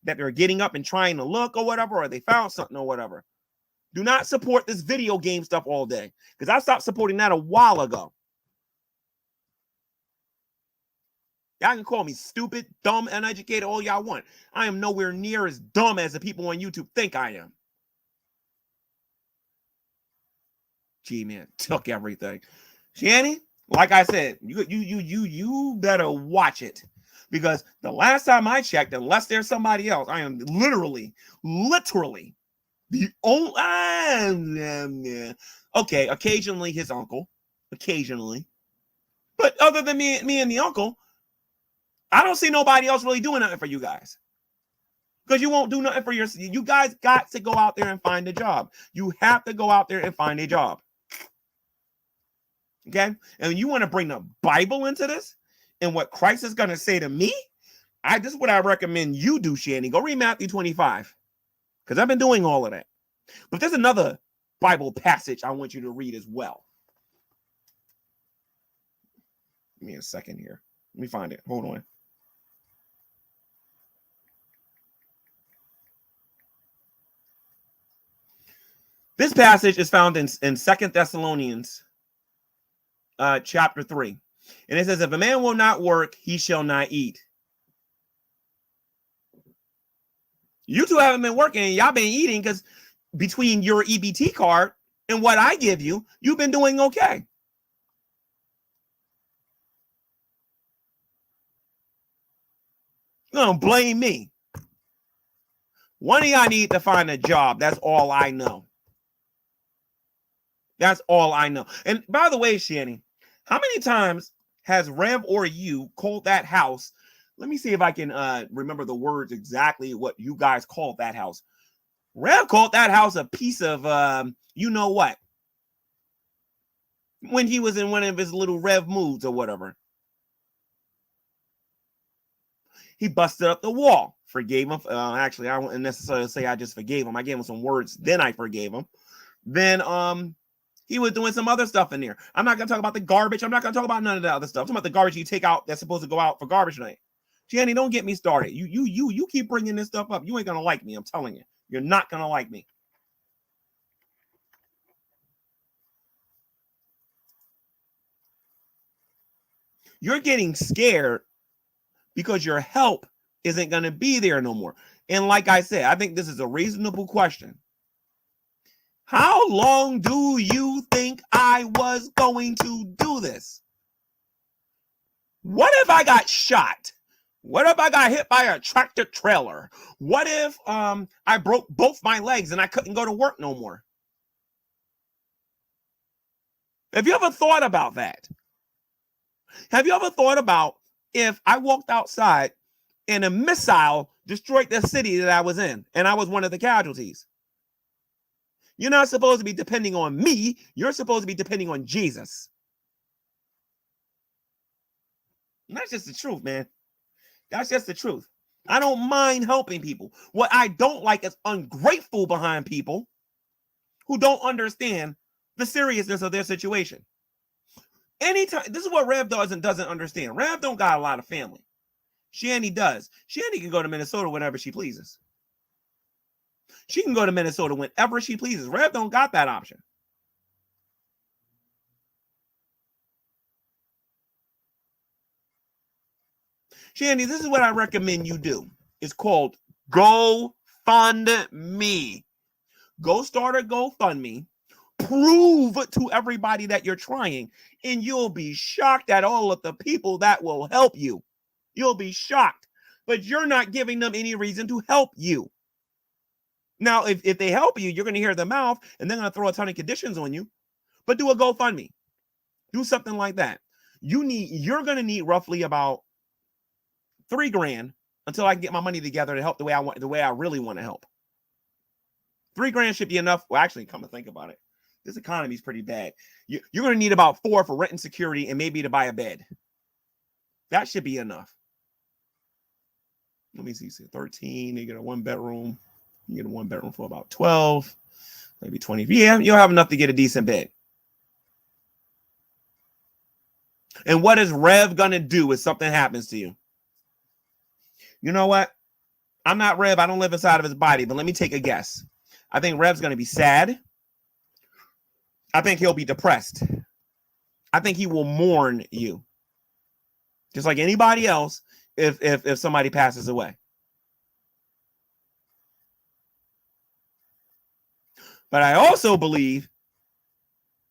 that they're getting up and trying to look or whatever, or they found something or whatever. Do not support this video game stuff all day, because I stopped supporting that a while ago. Y'all can call me stupid, dumb, uneducated, all y'all want. I am nowhere near as dumb as the people on YouTube think I am. G-Man took everything. Shanny, like I said, you better watch it. Because the last time I checked, unless there's somebody else, I am literally the only okay, occasionally his uncle. Occasionally. But other than me and the uncle, I don't see nobody else really doing nothing for you guys. Because you won't do nothing for yourself. You guys got to go out there and find a job. You have to go out there and find a job. Okay? And you want to bring the Bible into this and what Christ is going to say to me? This is what I recommend you do, Shanny. Go read Matthew 25. Because I've been doing all of that. But there's another Bible passage I want you to read as well. Give me a second here. Let me find it. Hold on. This passage is found in 2 Thessalonians chapter 3. And it says, if a man will not work, he shall not eat. You two haven't been working. Y'all been eating because between your EBT card and what I give you, you've been doing okay. Don't blame me. One of y'all need to find a job. That's all I know. That's all I know. And by the way, Shanny, how many times has Rev or you called that house? Let me see if I can remember the words exactly what you guys called that house. Rev called that house a piece of you know what? When he was in one of his little Rev moods or whatever. He busted up the wall. Forgave him. Actually, I wouldn't necessarily say I just forgave him. I gave him some words, then I forgave him. Then he was doing some other stuff in there. I'm not gonna talk about the garbage. I'm not gonna talk about none of that other stuff. I'm talking about the garbage you take out that's supposed to go out for garbage night. Jenny, don't get me started. You keep bringing this stuff up. You ain't gonna like me. I'm telling you. You're not gonna like me. You're getting scared because your help isn't gonna be there no more. And like I said, I think this is a reasonable question. How long do you think I was going to do this? What if I got shot? What if I got hit by a tractor trailer? What if I broke both my legs and I couldn't go to work no more? Have you ever thought about that? Have you ever thought about if I walked outside and a missile destroyed the city that I was in and I was one of the casualties? You're not supposed to be depending on me. You're supposed to be depending on Jesus. And that's just the truth, man. That's just the truth. I don't mind helping people. What I don't like is ungrateful behind people who don't understand the seriousness of their situation. Anytime, this is what Rev doesn't understand. Rev don't got a lot of family. Shanny does. Shanny can go to Minnesota whenever she pleases. She can go to Minnesota whenever she pleases. Rev don't got that option. Shanny, this is what I recommend you do. It's called GoFundMe. Go start a GoFundMe. Prove to everybody that you're trying, and you'll be shocked at all of the people that will help you. You'll be shocked, but you're not giving them any reason to help you. Now, if they help you, you're going to hear their mouth, and they're going to throw a ton of conditions on you. But do a GoFundMe. Do something like that. You're going to need roughly about $3,000 until I can get my money together to help the way I really want to help. $3,000 should be enough. Well, actually, come to think about it, this economy is pretty bad. You're going to need about $4,000 for rent and security and maybe to buy a bed. That should be enough. Let me see. 13. You get a 1-bedroom. You get a 1-bedroom for about 12, maybe 20. Yeah, you'll have enough to get a decent bed. And what is Rev going to do if something happens to you? You know what? I'm not Rev. I don't live inside of his body, but let me take a guess. I think Rev's going to be sad. I think he'll be depressed. I think he will mourn you. Just like anybody else if somebody passes away. But I also believe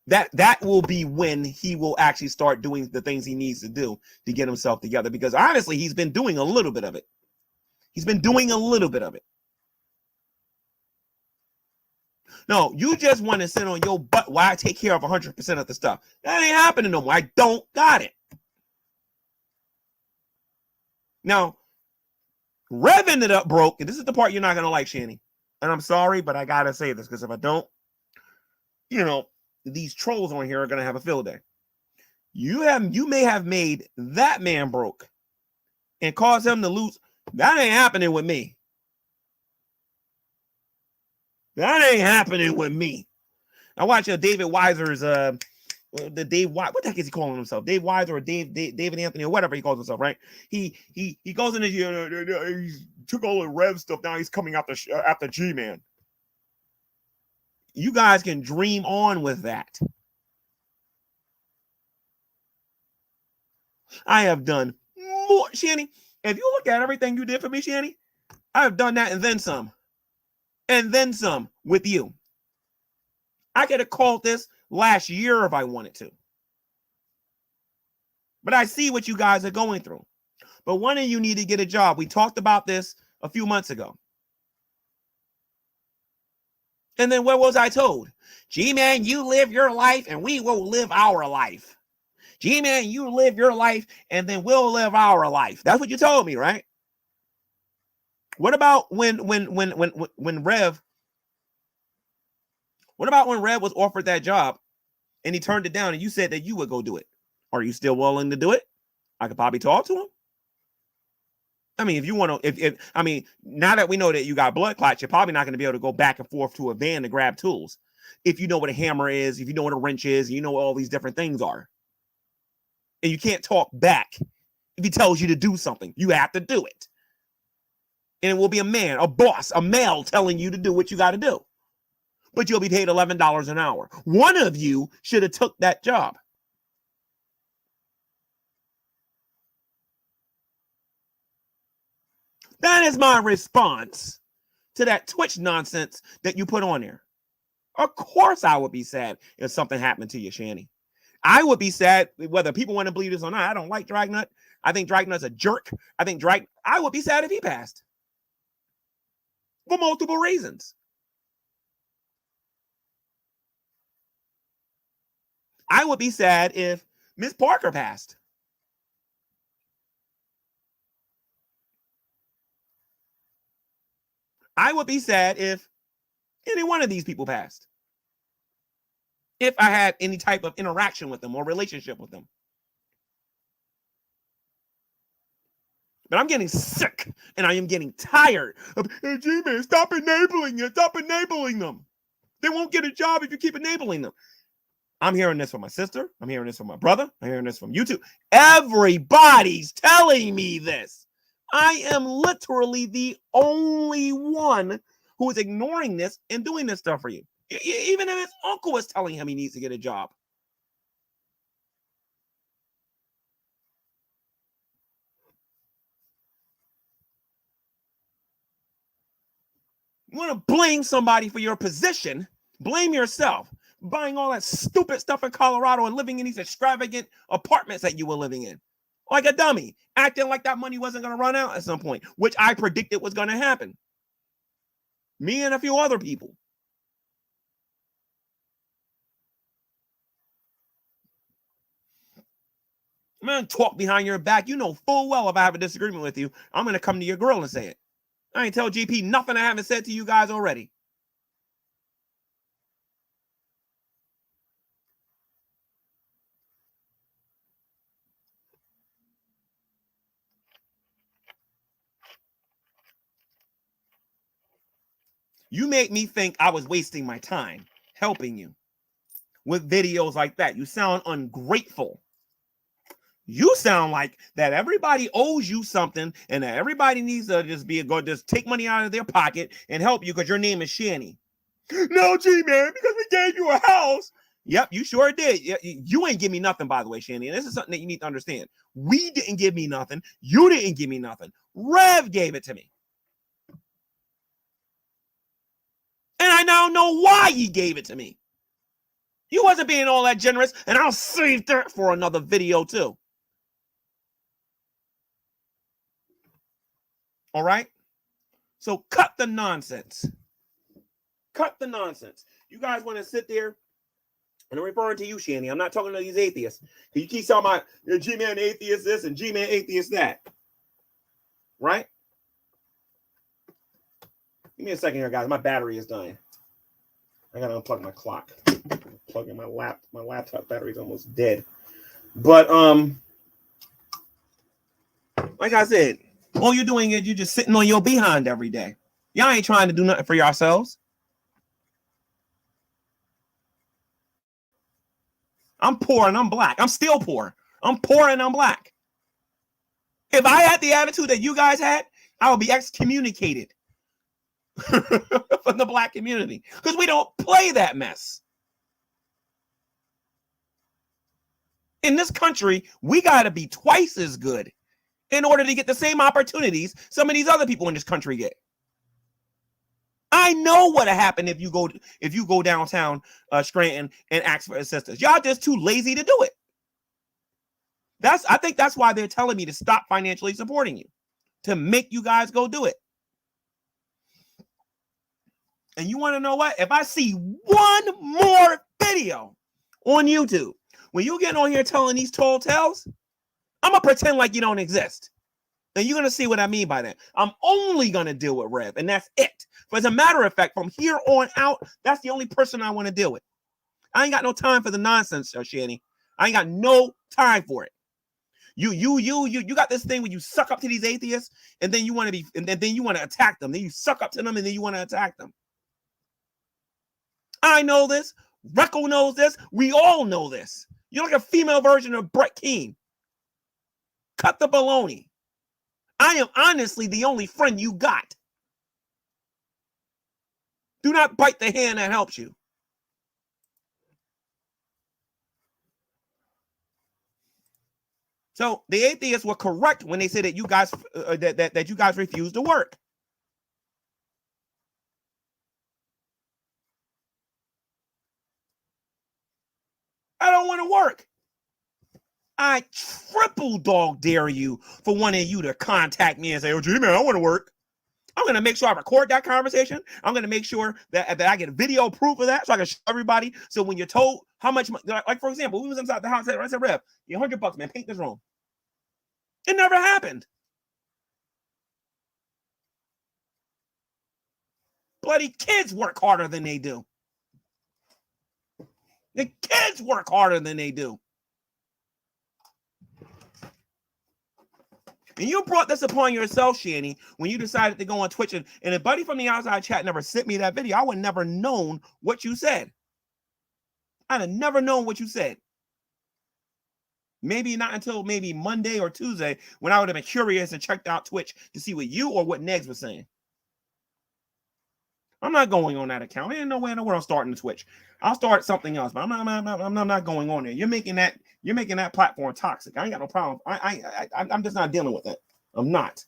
That will be when he will actually start doing the things he needs to do to get himself together. Because honestly, he's been doing a little bit of it. He's been doing a little bit of it. No, you just want to sit on your butt while I take care of 100% of the stuff. That ain't happening no more. I don't got it. Now, Rev ended up broke, and this is the part you're not going to like, Shanny. And I'm sorry, but I got to say this, because if I don't, these trolls on here are going to have a field day. You may have made that man broke and caused him to lose. That ain't happening with me. That ain't happening with me. I watch David Weiser's what the heck is he calling himself? Dave Weiser or David Anthony or whatever he calls himself, right? He goes in he took all the Rev stuff. Now he's coming after G-Man. You guys can dream on with that. I have done more, Shanny. If you look at everything you did for me, Shanny, I have done that and then some. And then some with you. I could have called this last year if I wanted to. But I see what you guys are going through. But one of you need to get a job. We talked about this a few months ago. And then what was I told? G-Man, you live your life and we will live our life. G-Man, you live your life and then we'll live our life. That's what you told me, right? What about when Rev? What about when Rev was offered that job and he turned it down and you said that you would go do it? Are you still willing to do it? I could probably talk to him. I mean, if you want to, now that we know that you got blood clots, you're probably not going to be able to go back and forth to a van to grab tools. If you know what a hammer is, if you know what a wrench is, you know what all these different things are. And you can't talk back if he tells you to do something. You have to do it. And it will be a man, a boss, a male telling you to do what you got to do. But you'll be paid $11 an hour. One of you should have took that job. That is my response to that Twitch nonsense that you put on there. Of course I would be sad if something happened to you, Shanny. I would be sad whether people want to believe this or not. I don't like Dragnut. I think Dragnut's a jerk. I would be sad if he passed. For multiple reasons. I would be sad if Miss Parker passed. I would be sad if any one of these people passed. If I had any type of interaction with them or relationship with them. But I'm getting sick and I am getting tired of, hey, G-Man, stop enabling it. Stop enabling them. They won't get a job if you keep enabling them. I'm hearing this from my sister. I'm hearing this from my brother. I'm hearing this from YouTube. Everybody's telling me this. I am literally the only one who is ignoring this and doing this stuff for you. Even if his uncle is telling him he needs to get a job. You want to blame somebody for your position? Blame yourself. Buying all that stupid stuff in Colorado and living in these extravagant apartments that you were living in. Like a dummy. Acting like that money wasn't going to run out at some point, which I predicted was going to happen. Me and a few other people. I'm going to talk behind your back. You know full well if I have a disagreement with you, I'm going to come to your grill and say it. I ain't tell GP nothing I haven't said to you guys already. You made me think I was wasting my time helping you with videos like that. You sound ungrateful. You sound like that everybody owes you something and that everybody needs to just take money out of their pocket and help you because your name is Shanny. No, G-Man, because we gave you a house. Yep, you sure did. You ain't give me nothing, by the way, Shanny. And this is something that you need to understand. We didn't give me nothing. You didn't give me nothing. Rev gave it to me. And I now know why he gave it to me. You wasn't being all that generous, and I'll save that for another video too. All right? So cut the nonsense. Cut the nonsense. You guys want to sit there, and I'm referring to you, Shanny. I'm not talking to these atheists. You keep talking about G-Man atheist this and G-Man atheist that. Right? Give me a second here, guys. My battery is dying. I gotta unplug my clock. Plugging my laptop battery's almost dead. But like I said, all you're doing is you're just sitting on your behind every day. Y'all ain't trying to do nothing for yourselves. I'm poor and I'm black. I'm still poor. I'm poor and I'm black. If I had the attitude that you guys had, I would be excommunicated from the black community because we don't play that mess. In this country, we got to be twice as good in order to get the same opportunities some of these other people in this country get. I know what'll happen if you go downtown Scranton and ask for assistance. Y'all just too lazy to do it. I think that's why they're telling me to stop financially supporting you, to make you guys go do it. And you want to know what? If I see one more video on YouTube when you get on here telling these tall tales, I'm gonna pretend like you don't exist. And you're gonna see what I mean by that. I'm only gonna deal with Rev, and that's it. But as a matter of fact, from here on out, that's the only person I want to deal with. I ain't got no time for the nonsense, Shanny. I ain't got no time for it. You got this thing where you suck up to these atheists, and then you want to attack them. Then you suck up to them, and then you want to attack them. I know this. Recco knows this. We all know this. You're like a female version of Brett Keane. Cut the baloney. I am honestly the only friend you got. Do not bite the hand that helps you. So the atheists were correct when they said that you guys that you guys refused to work. I don't want to work. I triple dog dare you for one of you to contact me and say, "Oh, G-Man, I want to work." I'm going to make sure I record that conversation. I'm going to make sure that I get video proof of that so I can show everybody. So when you're told how much, like for example, we was inside the house. I said, "Rev, you $100, man, paint this room." It never happened. Bloody kids work harder than they do. The kids work harder than they do. And you brought this upon yourself, Shanny, when you decided to go on Twitch. And a buddy from the outside chat never sent me that video. I would never known what you said. I'd have never known what you said. Maybe not until maybe Monday or Tuesday when I would have been curious and checked out Twitch to see what you or what Negs was saying. I'm not going on that account. There ain't no way in the world I'm starting to Twitch. I'll start something else, but I'm not going on there. You're making that platform toxic. I ain't got no problem. I'm just not dealing with it. I'm not.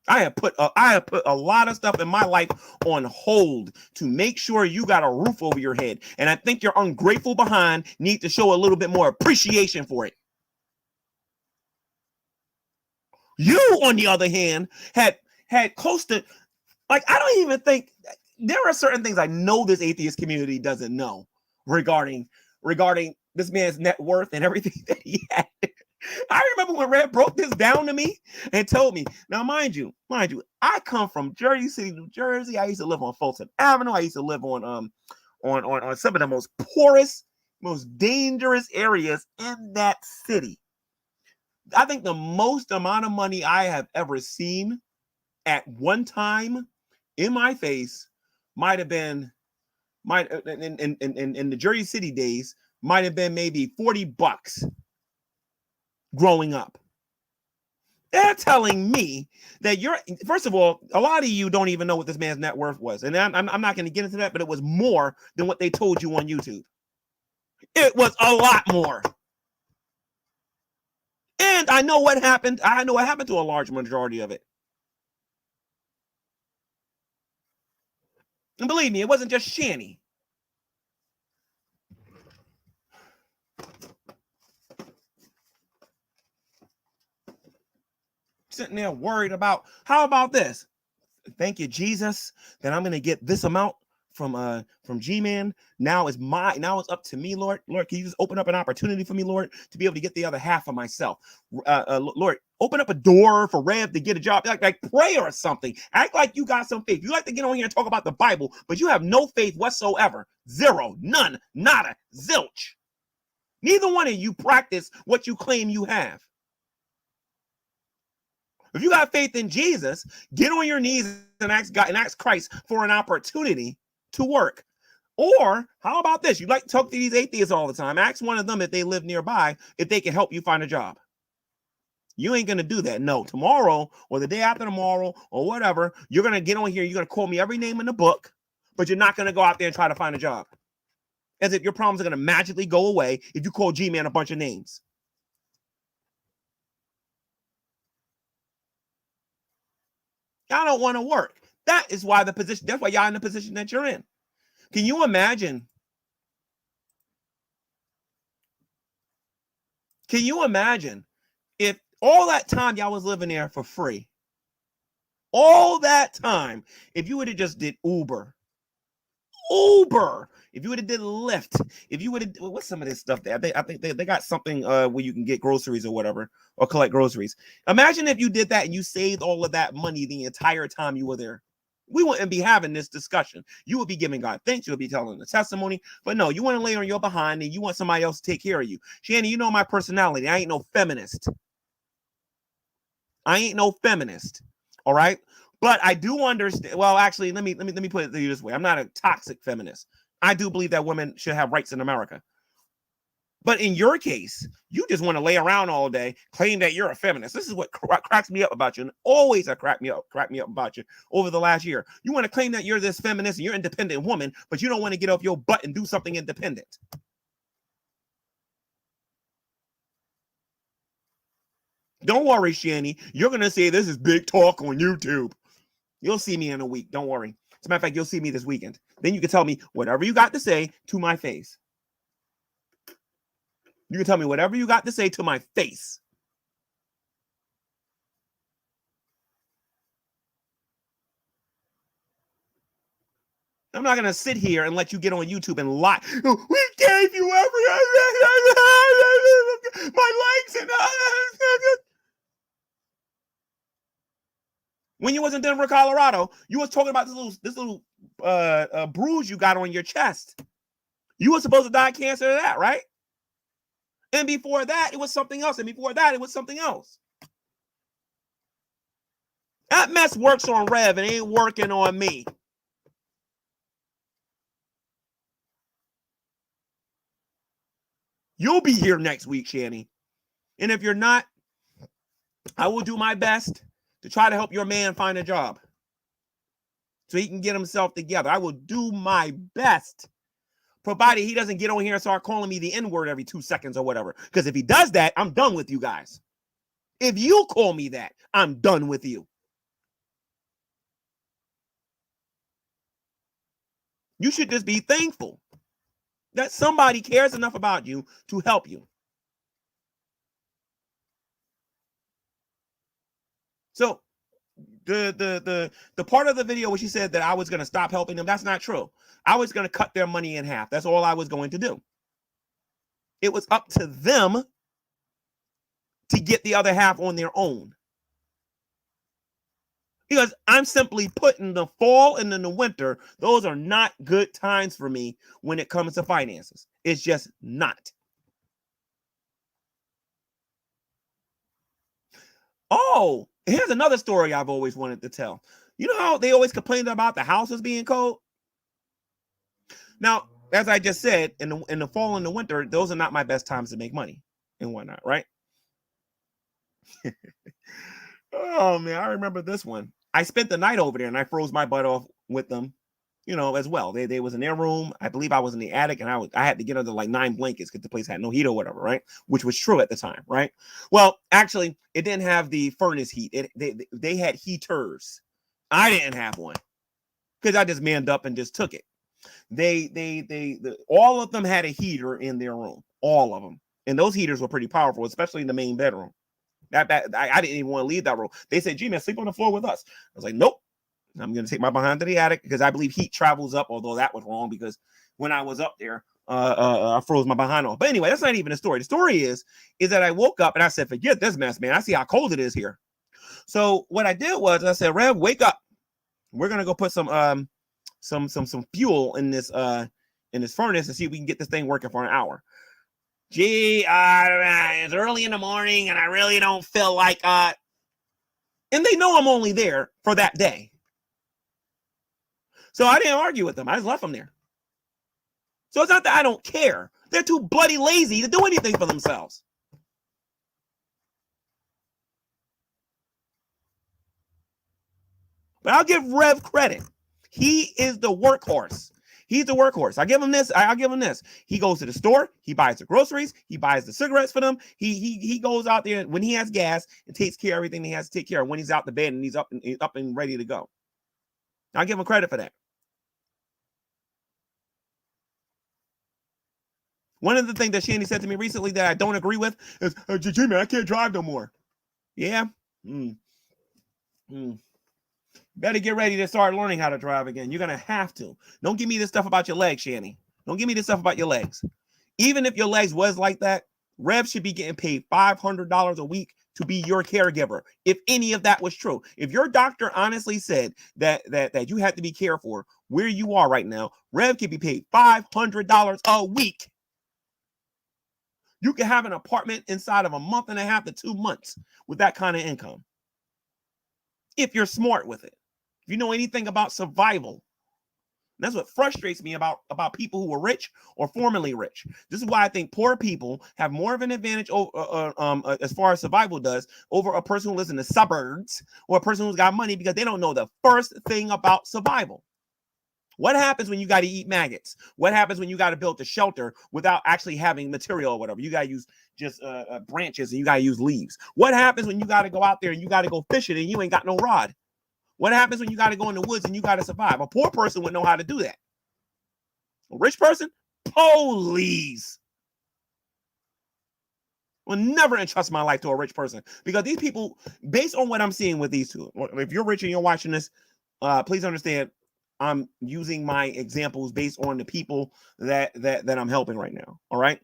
I have put a lot of stuff in my life on hold to make sure you got a roof over your head. And I think your ungrateful behind need to show a little bit more appreciation for it. You, on the other hand, had close to, like, I don't even think there are certain things I know this atheist community doesn't know regarding this man's net worth and everything that he had. I remember when Red broke this down to me and told me. Now, mind you, I come from Jersey City, New Jersey. I used to live on Fulton Avenue. I used to live on some of the most poorest, most dangerous areas in that city. I think the most amount of money I have ever seen at one time in my face might have been in the Jersey City days might have been maybe $40 growing up. They're telling me that first of all, a lot of you don't even know what this man's net worth was. And I'm not going to get into that, but it was more than what they told you on YouTube. It was a lot more. And I know what happened. I know what happened to a large majority of it. And believe me, it wasn't just Shanny. Sitting there worried about, how about this? Thank you, Jesus, that I'm gonna get this amount from G-Man. Now it's up to me, Lord. Lord, can you just open up an opportunity for me, Lord, to be able to get the other half of myself? Lord, open up a door for Reb to get a job, like prayer or something. Act like you got some faith. You like to get on here and talk about the Bible, but you have no faith whatsoever. Zero, none, nada, zilch. Neither one of you practice what you claim you have. If you got faith in Jesus, get on your knees and ask God and ask Christ for an opportunity to work. Or how about this? You like to talk to these atheists all the time. Ask one of them if they live nearby, if they can help you find a job. You ain't going to do that. No, tomorrow or the day after tomorrow or whatever, you're going to get on here. You're going to call me every name in the book, but you're not going to go out there and try to find a job. As if your problems are going to magically go away if you call G-Man a bunch of names. Y'all don't want to work. That is why that's why y'all in the position that you're in. Can you imagine? Can you imagine if all that time y'all was living there for free? All that time, if you would have just did Uber, if you would have did Lyft, if you would have, what's some of this stuff there? I think they got something where you can get groceries or whatever, or collect groceries. Imagine if you did that and you saved all of that money the entire time you were there. We wouldn't be having this discussion. You would be giving God thanks. You would be telling the testimony. But no, you want to lay on your behind and you want somebody else to take care of you. Shanny, you know my personality. I ain't no feminist. All right. But I do understand. Well, actually, let me put it to you this way. I'm not a toxic feminist. I do believe that women should have rights in America. But in your case, you just want to lay around all day, claim that you're a feminist. This is what cracks me up about you, and always crack me up about you over the last year. You want to claim that you're this feminist and you're an independent woman, but you don't want to get off your butt and do something independent. Don't worry, Shanny. You're going to say this is big talk on YouTube. You'll see me in a week. Don't worry. As a matter of fact, you'll see me this weekend. Then you can tell me whatever you got to say to my face. You can tell me whatever you got to say to my face. I'm not going to sit here and let you get on YouTube and lie. We gave you my legs and when you was in Denver, Colorado, you was talking about this little bruise you got on your chest. You were supposed to die of cancer of that, right? And before that, it was something else. And before that, it was something else. That mess works on Rev and ain't working on me. You'll be here next week, Shanny. And if you're not, I will do my best to try to help your man find a job so he can get himself together. I will do my best, provided he doesn't get on here and start calling me the N-word every 2 seconds or whatever. Because if he does that, I'm done with you guys. If you call me that, I'm done with you. You should just be thankful that somebody cares enough about you to help you. So the part of the video where she said that I was going to stop helping them, that's not true. I was going to cut their money in half. That's all I was going to do. It was up to them to get the other half on their own. Because I'm simply putting the fall and then the winter, those are not good times for me when it comes to finances. It's just not. Oh, here's another story I've always wanted to tell. You know how they always complained about the houses being cold? Now, as I just said, in the fall and the winter, those are not my best times to make money and whatnot, right? Oh, man, I remember this one. I spent the night over there and I froze my butt off with them, as well. They was in their room. I believe I was in the attic and I had to get under like 9 blankets because the place had no heat or whatever, right? Which was true at the time, right? Well, actually, it didn't have the furnace heat. They had heaters. I didn't have one. because I just manned up and just took it. All of them had a heater in their room, all of them, and those heaters were pretty powerful, especially in the main bedroom. I didn't even want to leave that room. They said, "G-man, sleep on the floor with us." I was like, "Nope, I'm going to take my behind to the attic because I believe heat travels up." Although that was wrong because when I was up there, I froze my behind off. But anyway, that's not even the story. The story is that I woke up and I said, "Forget this mess, man. I see how cold it is here." So what I did was I said, "Rev, wake up. We're gonna go put some fuel in this furnace and see if we can get this thing working for an hour." Gee, it's early in the morning and I really don't feel like and they know I'm only there for that day. So I didn't argue with them. I just left them there. So it's not that I don't care. They're too bloody lazy to do anything for themselves. But I'll give Rev credit. He is the workhorse. He's the workhorse. I give him this. I'll give him this. He goes to the store. He buys the groceries. He buys the cigarettes for them. He goes out there when he has gas and takes care of everything he has to take care of when he's out the bed and he's up and ready to go. I'll give him credit for that. One of the things that Shanny said to me recently that I don't agree with is, "Jimmy, I can't drive no more." Yeah. Better get ready to start learning how to drive again. You're going to have to. Don't give me this stuff about your legs, Shanny. Don't give me this stuff about your legs. Even if your legs was like that, Rev should be getting paid $500 a week to be your caregiver. If any of that was true. If your doctor honestly said that you had to be cared for where you are right now, Rev can be paid $500 a week. You can have an apartment inside of a month and a half to 2 months with that kind of income. If you're smart with it. If you know anything about survival. That's what frustrates me about people who are rich or formerly rich. This is why I think poor people have more of an advantage as far as survival does over a person who lives in the suburbs or a person who's got money, because they don't know the first thing about survival. What happens when you got to eat maggots? What happens when you got to build a shelter without actually having material or whatever? You got to use just branches and you got to use leaves. What happens when you got to go out there and you got to go fishing and you ain't got no rod? What happens when you got to go in the woods and you got to survive? A poor person would know how to do that. A rich person, please. Will never entrust my life to a rich person, because these people, based on what I'm seeing with these two, if you're rich and you're watching this, please understand I'm using my examples based on the people that I'm helping right now. All right.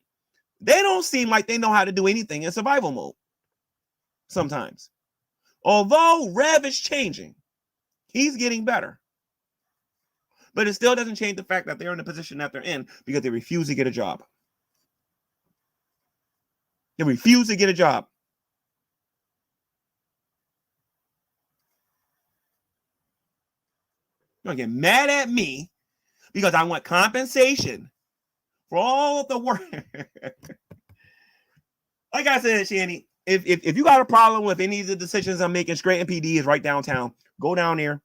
They don't seem like they know how to do anything in survival mode sometimes. Although Rev is changing. He's getting better. But it still doesn't change the fact that they're in the position that they're in because they refuse to get a job. They refuse to get a job. You're going to get mad at me because I want compensation for all of the work. Like I said, Shanny, if you got a problem with any of the decisions I'm making, Scranton PD is right downtown. Go down there.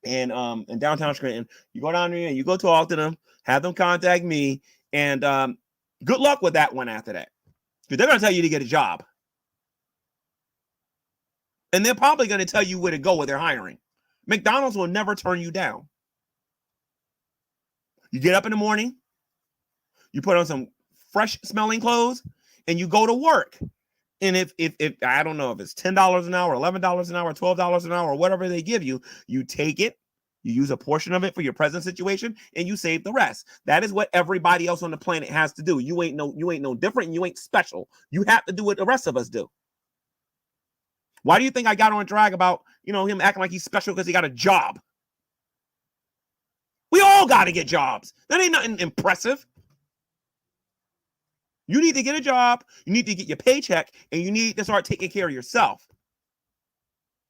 And in downtown Scranton, you go down there and you go talk to them, have them contact me, and good luck with that one after that, because they're going to tell you to get a job, and they're probably going to tell you where to go with their hiring. McDonald's will never turn you down. You get up in the morning, you put on some fresh smelling clothes, and you go to work. And if I don't know if it's $10 an hour, $11 an hour, $12 an hour, or whatever they give you, you take it, you use a portion of it for your present situation, and you save the rest. That is what everybody else on the planet has to do. You ain't no different, and you ain't special. You have to do what the rest of us do. Why do you think I got on drag about him acting like he's special because he got a job? We all got to get jobs. That ain't nothing impressive. You need to get a job, you need to get your paycheck, and you need to start taking care of yourself.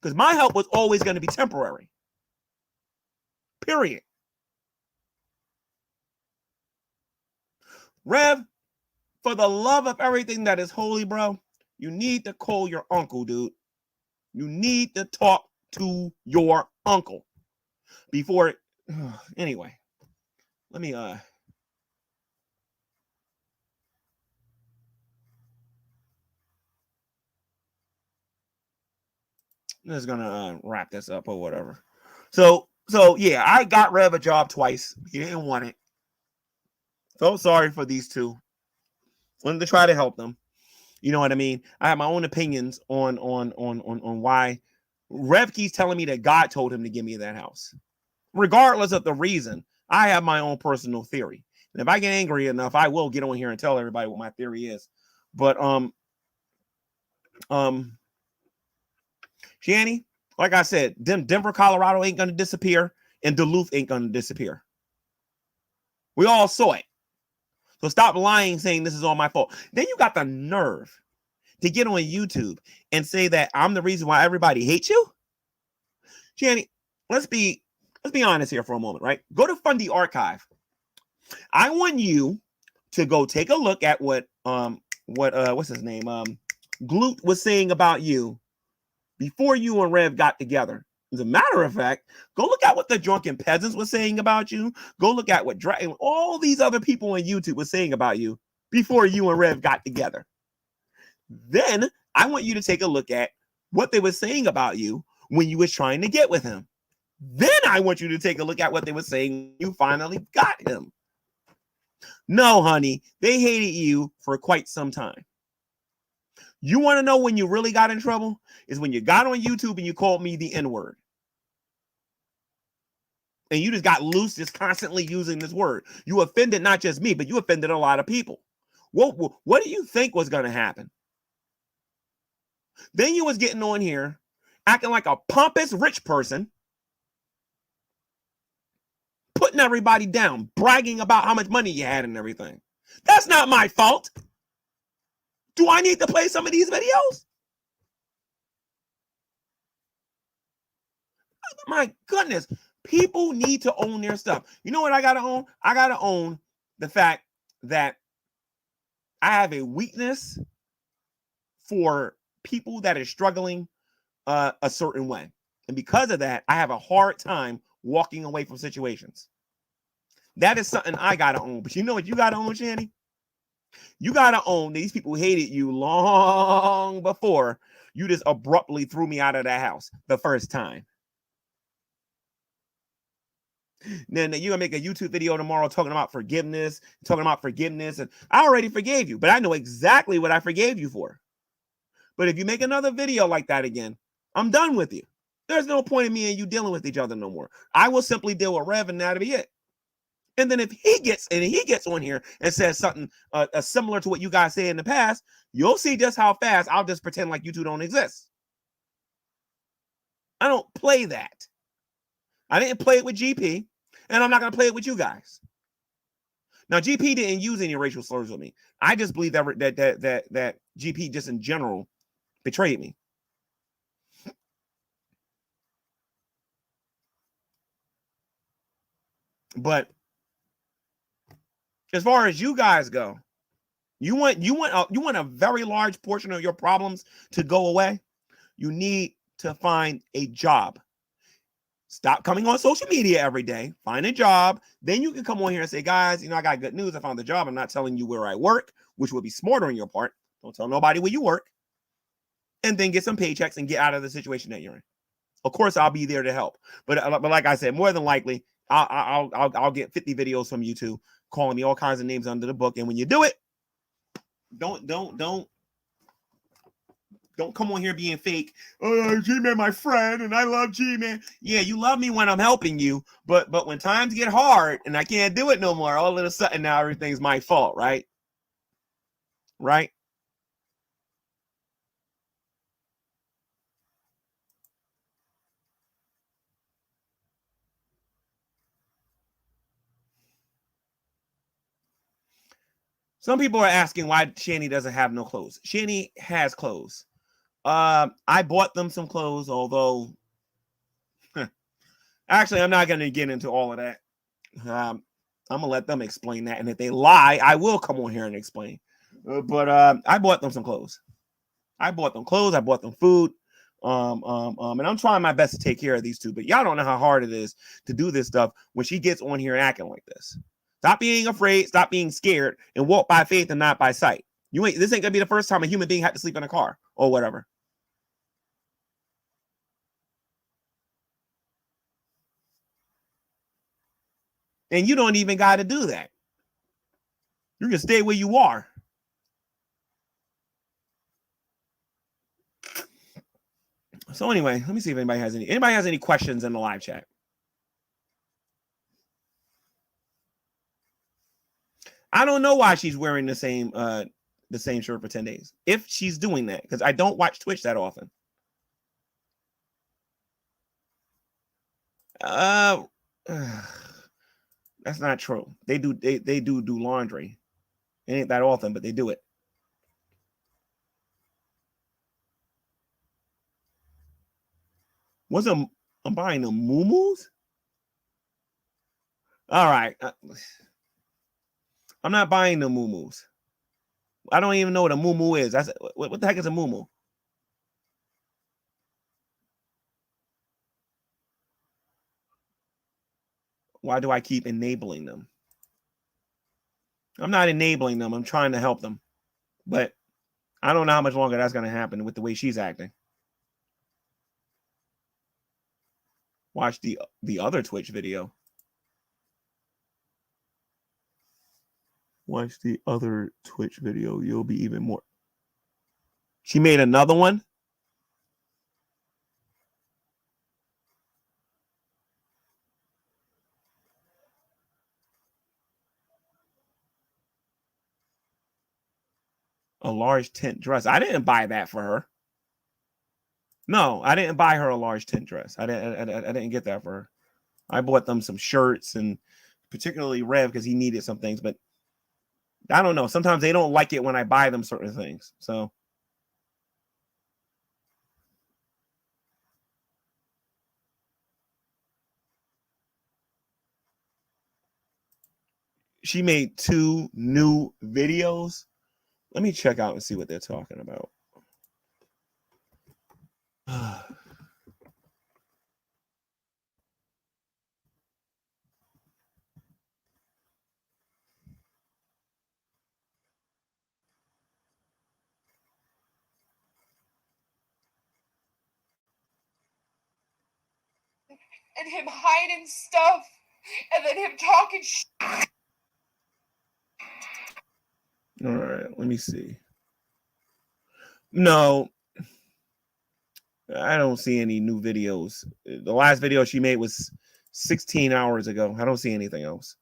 Because my help was always going to be temporary. Period. Rev, for the love of everything that is holy, bro, you need to call your uncle, dude. You need to talk to your uncle before. Anyway, let me I'm just gonna wrap this up or whatever. So So yeah, I got Rev a job twice. He didn't want it. So sorry for these two. Wanted to try to help them. You know what I mean? I have my own opinions on why Rev keeps telling me that God told him to give me that house. Regardless of the reason, I have my own personal theory. And if I get angry enough, I will get on here and tell everybody what my theory is. But Shanny, like I said, Denver, Colorado ain't gonna disappear, and Duluth ain't gonna disappear. We all saw it. So stop lying, saying this is all my fault. Then you got the nerve to get on YouTube and say that I'm the reason why everybody hates you. Shanny, let's be honest here for a moment, right? Go to Fundy Archive. I want you to go take a look at what what's his name? Glute was saying about you before you and Rev got together. As a matter of fact, go look at what the Drunken Peasants was saying about you. Go look at what all these other people on YouTube was saying about you before you and Rev got together. Then I want you to take a look at what they were saying about you when you was trying to get with him. Then I want you to take a look at what they were saying when you finally got him. No, honey, they hated you for quite some time. You want to know when you really got in trouble? Is when you got on YouTube and you called me the N-word. And you just got loose just constantly using this word. You offended not just me, but you offended a lot of people. What do you think was going to happen? Then you was getting on here, acting like a pompous rich person, putting everybody down, bragging about how much money you had and everything. That's not my fault. Do I need to play some of these videos? My goodness. People need to own their stuff. You know what I got to own? I got to own the fact that I have a weakness for people that are struggling a certain way. And because of that, I have a hard time walking away from situations. That is something I got to own. But you know what you got to own, Shanny? You got to own these people hated you long before you just abruptly threw me out of that house the first time. Then you're going to make a YouTube video tomorrow talking about forgiveness, and I already forgave you, but I know exactly what I forgave you for. But if you make another video like that again, I'm done with you. There's no point in me and you dealing with each other no more. I will simply deal with Rev and that'll be it. And then if he gets on here and says something similar to what you guys said in the past, you'll see just how fast I'll just pretend like you two don't exist. I don't play that. I didn't play it with GP, and I'm not going to play it with you guys. Now, GP didn't use any racial slurs with me. I just believe that GP just in general betrayed me. But as far as you guys go, you want a very large portion of your problems to go away. You need to find a job. Stop coming on social media every day. Find a job. Then you can come on here and say, guys, I got good news. I found the job. I'm not telling you where I work, which would be smarter on your part. Don't tell nobody where you work. And then get some paychecks and get out of the situation that you're in. Of course, I'll be there to help. But like I said, more than likely, I'll get 50 videos from you two calling me all kinds of names under the book. And when you do it, don't come on here being fake. Oh, G-Man, my friend, and I love G-Man. Yeah, you love me when I'm helping you, but when times get hard and I can't do it no more, all of a sudden now everything's my fault, right? Right? Some people are asking why Shanny doesn't have no clothes. Shanny has clothes. I bought them some clothes, although actually I'm not going to get into all of that. I'm gonna let them explain that, and if they lie, I will come on here and explain. But I bought them some clothes. I bought them clothes. I bought them food. And I'm trying my best to take care of these two. But y'all don't know how hard it is to do this stuff when she gets on here acting like this. Stop being afraid. Stop being scared, and walk by faith and not by sight. This ain't gonna be the first time a human being had to sleep in a car or whatever. And you don't even got to do that. You can stay where you are. So anyway, let me see if anybody has any questions in the live chat. I don't know why she's wearing the same shirt for 10 days. If she's doing that, because I don't watch Twitch that often. That's not true. They do laundry. It ain't that often, but they do it. I'm buying the moo-moos? All right. I'm not buying the moo-moos. I don't even know what a moo-moo is. What the heck is a moo-moo? Why do I keep enabling them? I'm not enabling them. I'm trying to help them. But I don't know how much longer that's going to happen with the way she's acting. Watch the other Twitch video. Watch the other Twitch video. You'll be even more. She made another one. A large tent dress. I didn't buy that for her. No, I didn't buy her a large tent dress. I didn't get that for her. I bought them some shirts, and particularly Rev because he needed some things. But I don't know. Sometimes they don't like it when I buy them certain things. So she made 2 new videos. Let me check out and see what they're talking about. And him hiding stuff, and then him talking shit. All right, let me see. No, I don't see any new videos. The last video she made was 16 hours ago. I don't see anything else.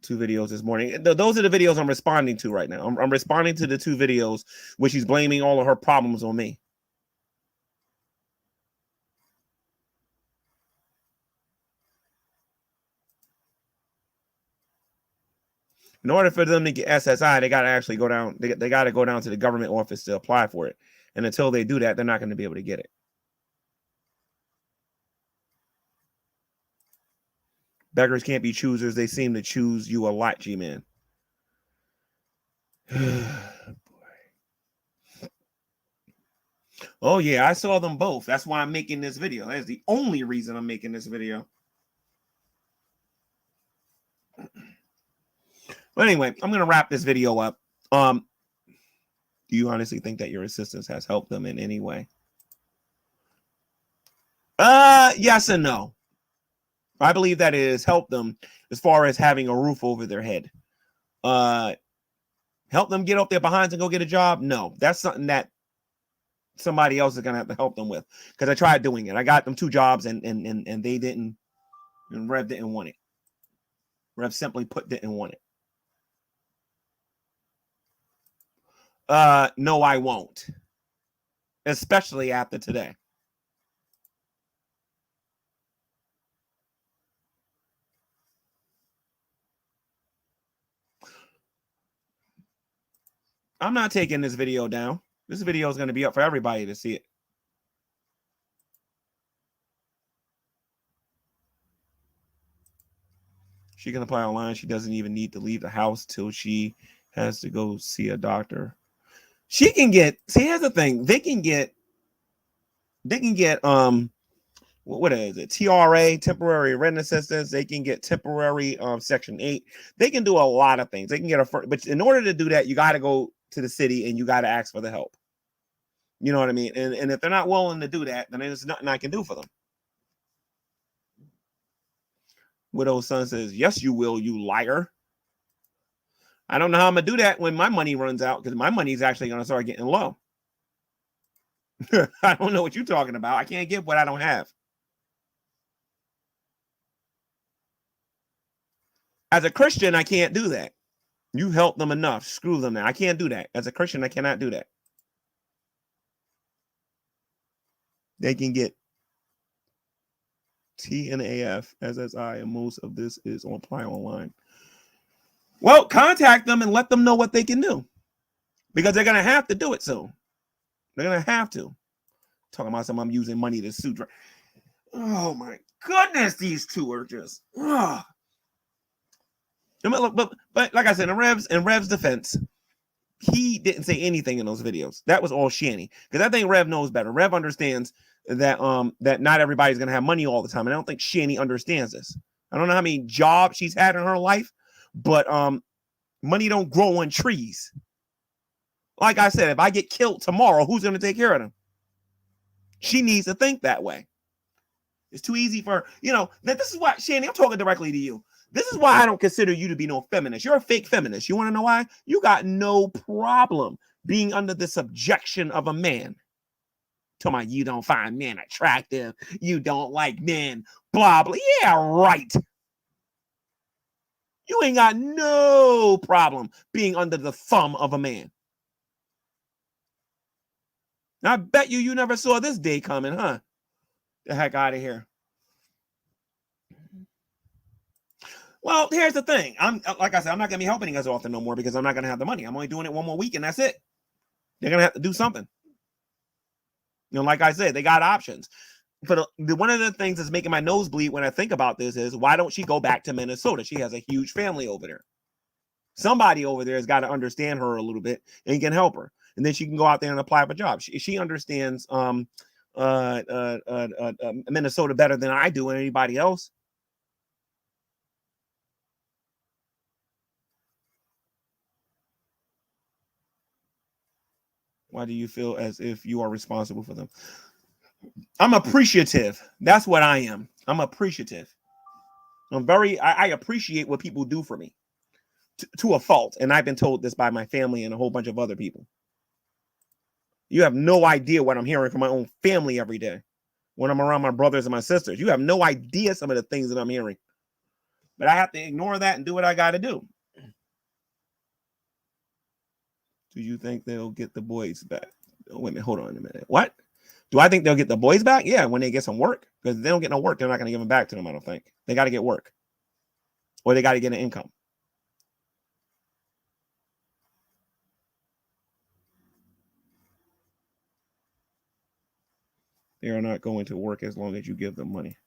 2 videos this morning. Those are the videos I'm responding to right now. I'm responding to the 2 videos where she's blaming all of her problems on me. In order for them to get SSI, they got to actually go down. They got to go down to the government office to apply for it. And until they do that, they're not going to be able to get it. Beggars can't be choosers. They seem to choose you a lot, G-Man. Oh, yeah, I saw them both. That's why I'm making this video. That's the only reason I'm making this video. But anyway, I'm going to wrap this video up. Do you honestly think that your assistance has helped them in any way? Yes and no. I believe that it has helped them as far as having a roof over their head. Help them get up their behinds and go get a job? No, that's something that somebody else is going to have to help them with. Because I tried doing it. I got them 2 jobs and they didn't, and Rev didn't want it. Rev simply put didn't want it. No, I won't. Especially after today. I'm not taking this video down. This video is going to be up for everybody to see it. She can apply online. She doesn't even need to leave the house till she has to go see a doctor. She can get, see, here's the thing. They can get, what is it? TRA, temporary rent assistance. They can get temporary Section 8. They can do a lot of things. They can get a, but in order to do that, you got to go to the city and you got to ask for the help. You know what I mean? And if they're not willing to do that, then there's nothing I can do for them. Widow's son says, yes, you will, you liar. I don't know how I'm going to do that when my money runs out, because my money is actually going to start getting low. I don't know what you're talking about. I can't give what I don't have. As a Christian, I can't do that. You help them enough. Screw them now. I can't do that. As a Christian, I cannot do that. They can get TNAF, SSI, and most of this is on apply online. Well, contact them and let them know what they can do, because they're going to have to do it soon. They're going to have to. Talking about I'm using money to sue. Oh my goodness, these two are just. But like I said, in Rev's defense, he didn't say anything in those videos. That was all Shanny, because I think Rev knows better. Rev understands that that not everybody's gonna have money all the time, and I don't think Shanny understands this. I don't know how many jobs she's had in her life, but money don't grow on trees. Like I said, if I get killed tomorrow, who's gonna take care of them? She needs to think that way. It's too easy for her. You know, this is why, Shanny, I'm talking directly to you. This is why I don't consider you to be no feminist. You're a fake feminist. You want to know why? You got no problem being under the subjection of a man. Talking about you don't find men attractive. You don't like men. Blah, blah. Yeah, right. You ain't got no problem being under the thumb of a man. Now, I bet you never saw this day coming, huh? The heck out of here. Well, here's the thing. Like I said, I'm not gonna be helping you guys often no more, because I'm not gonna have the money. I'm only doing it one more week and that's it. They're gonna have to do something. You know, like I said, they got options. But one of the things that's making my nose bleed when I think about this is, why don't she go back to Minnesota? She has a huge family over there. Somebody over there has got to understand her a little bit and can help her, and then she can go out there and apply for jobs. She understands Minnesota better than I do and anybody else. Why do you feel as if you are responsible for them? I'm appreciative. That's what I am. I'm appreciative. I appreciate what people do for me to a fault. And I've been told this by my family and a whole bunch of other people. You have no idea what I'm hearing from my own family every day when I'm around my brothers and my sisters. You have no idea some of the things that I'm hearing. But I have to ignore that and do what I got to do. Do you think they'll get the boys back? Oh, wait a minute. Hold on a minute. What? Do I think they'll get the boys back? Yeah, when they get some work. Because if they don't get no work, they're not going to give them back to them, I don't think. They got to get work. Or they got to get an income. They are not going to work as long as you give them money.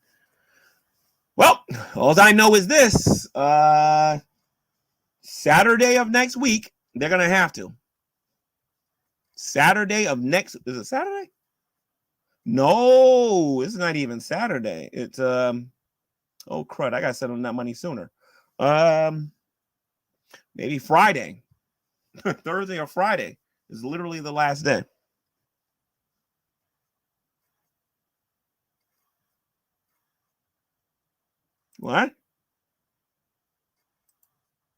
Well, all I know is this. Saturday of next week, they're going to have to. Saturday of next, is it Saturday? No, it's not even Saturday. It's oh crud, I gotta send them that money sooner. Maybe Friday. Thursday or Friday is literally the last day. What?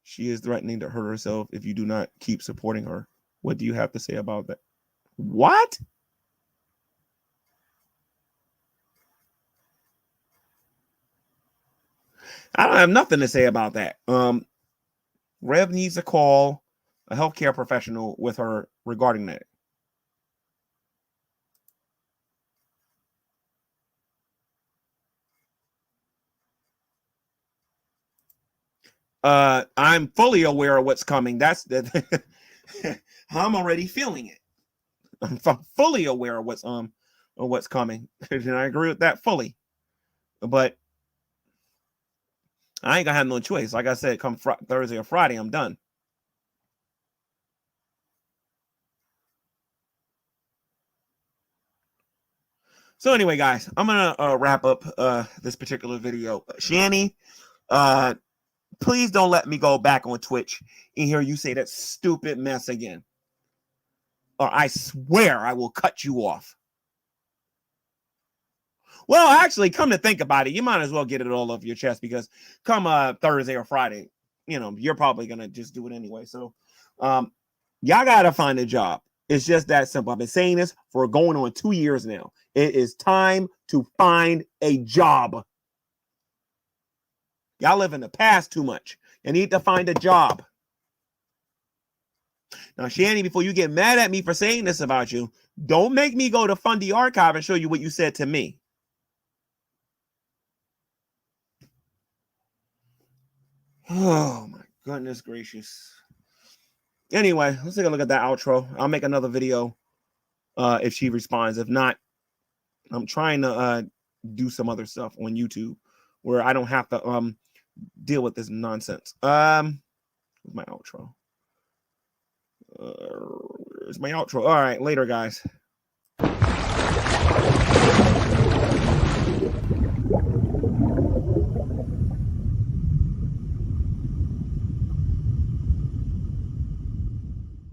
She is threatening to hurt herself if you do not keep supporting her. What do you have to say about that? What? I don't have nothing to say about that. Rev needs to call a healthcare professional with her regarding that. I'm fully aware of what's coming. That's the I'm already feeling it. I'm fully aware of what's coming, and I agree with that fully. But I ain't gonna have no choice. Like I said, come Thursday or Friday, I'm done. So anyway, guys, I'm gonna wrap up this particular video. Shanny, please don't let me go back on Twitch and hear you say that stupid mess again, or I swear I will cut you off. Well, actually, come to think about it, you might as well get it all off your chest because come Thursday or Friday, you're probably gonna just do it anyway. So, y'all gotta find a job. It's just that simple. I've been saying this for going on 2 years now. It is time to find a job. Y'all live in the past too much. You need to find a job. Now, Shanny, before you get mad at me for saying this about you, don't make me go to Fundy Archive and show you what you said to me. Oh, my goodness gracious. Anyway, let's take a look at that outro. I'll make another video if she responds. If not, I'm trying to do some other stuff on YouTube where I don't have to deal with this nonsense. Where's my outro? Where's my outro? All right, later, guys.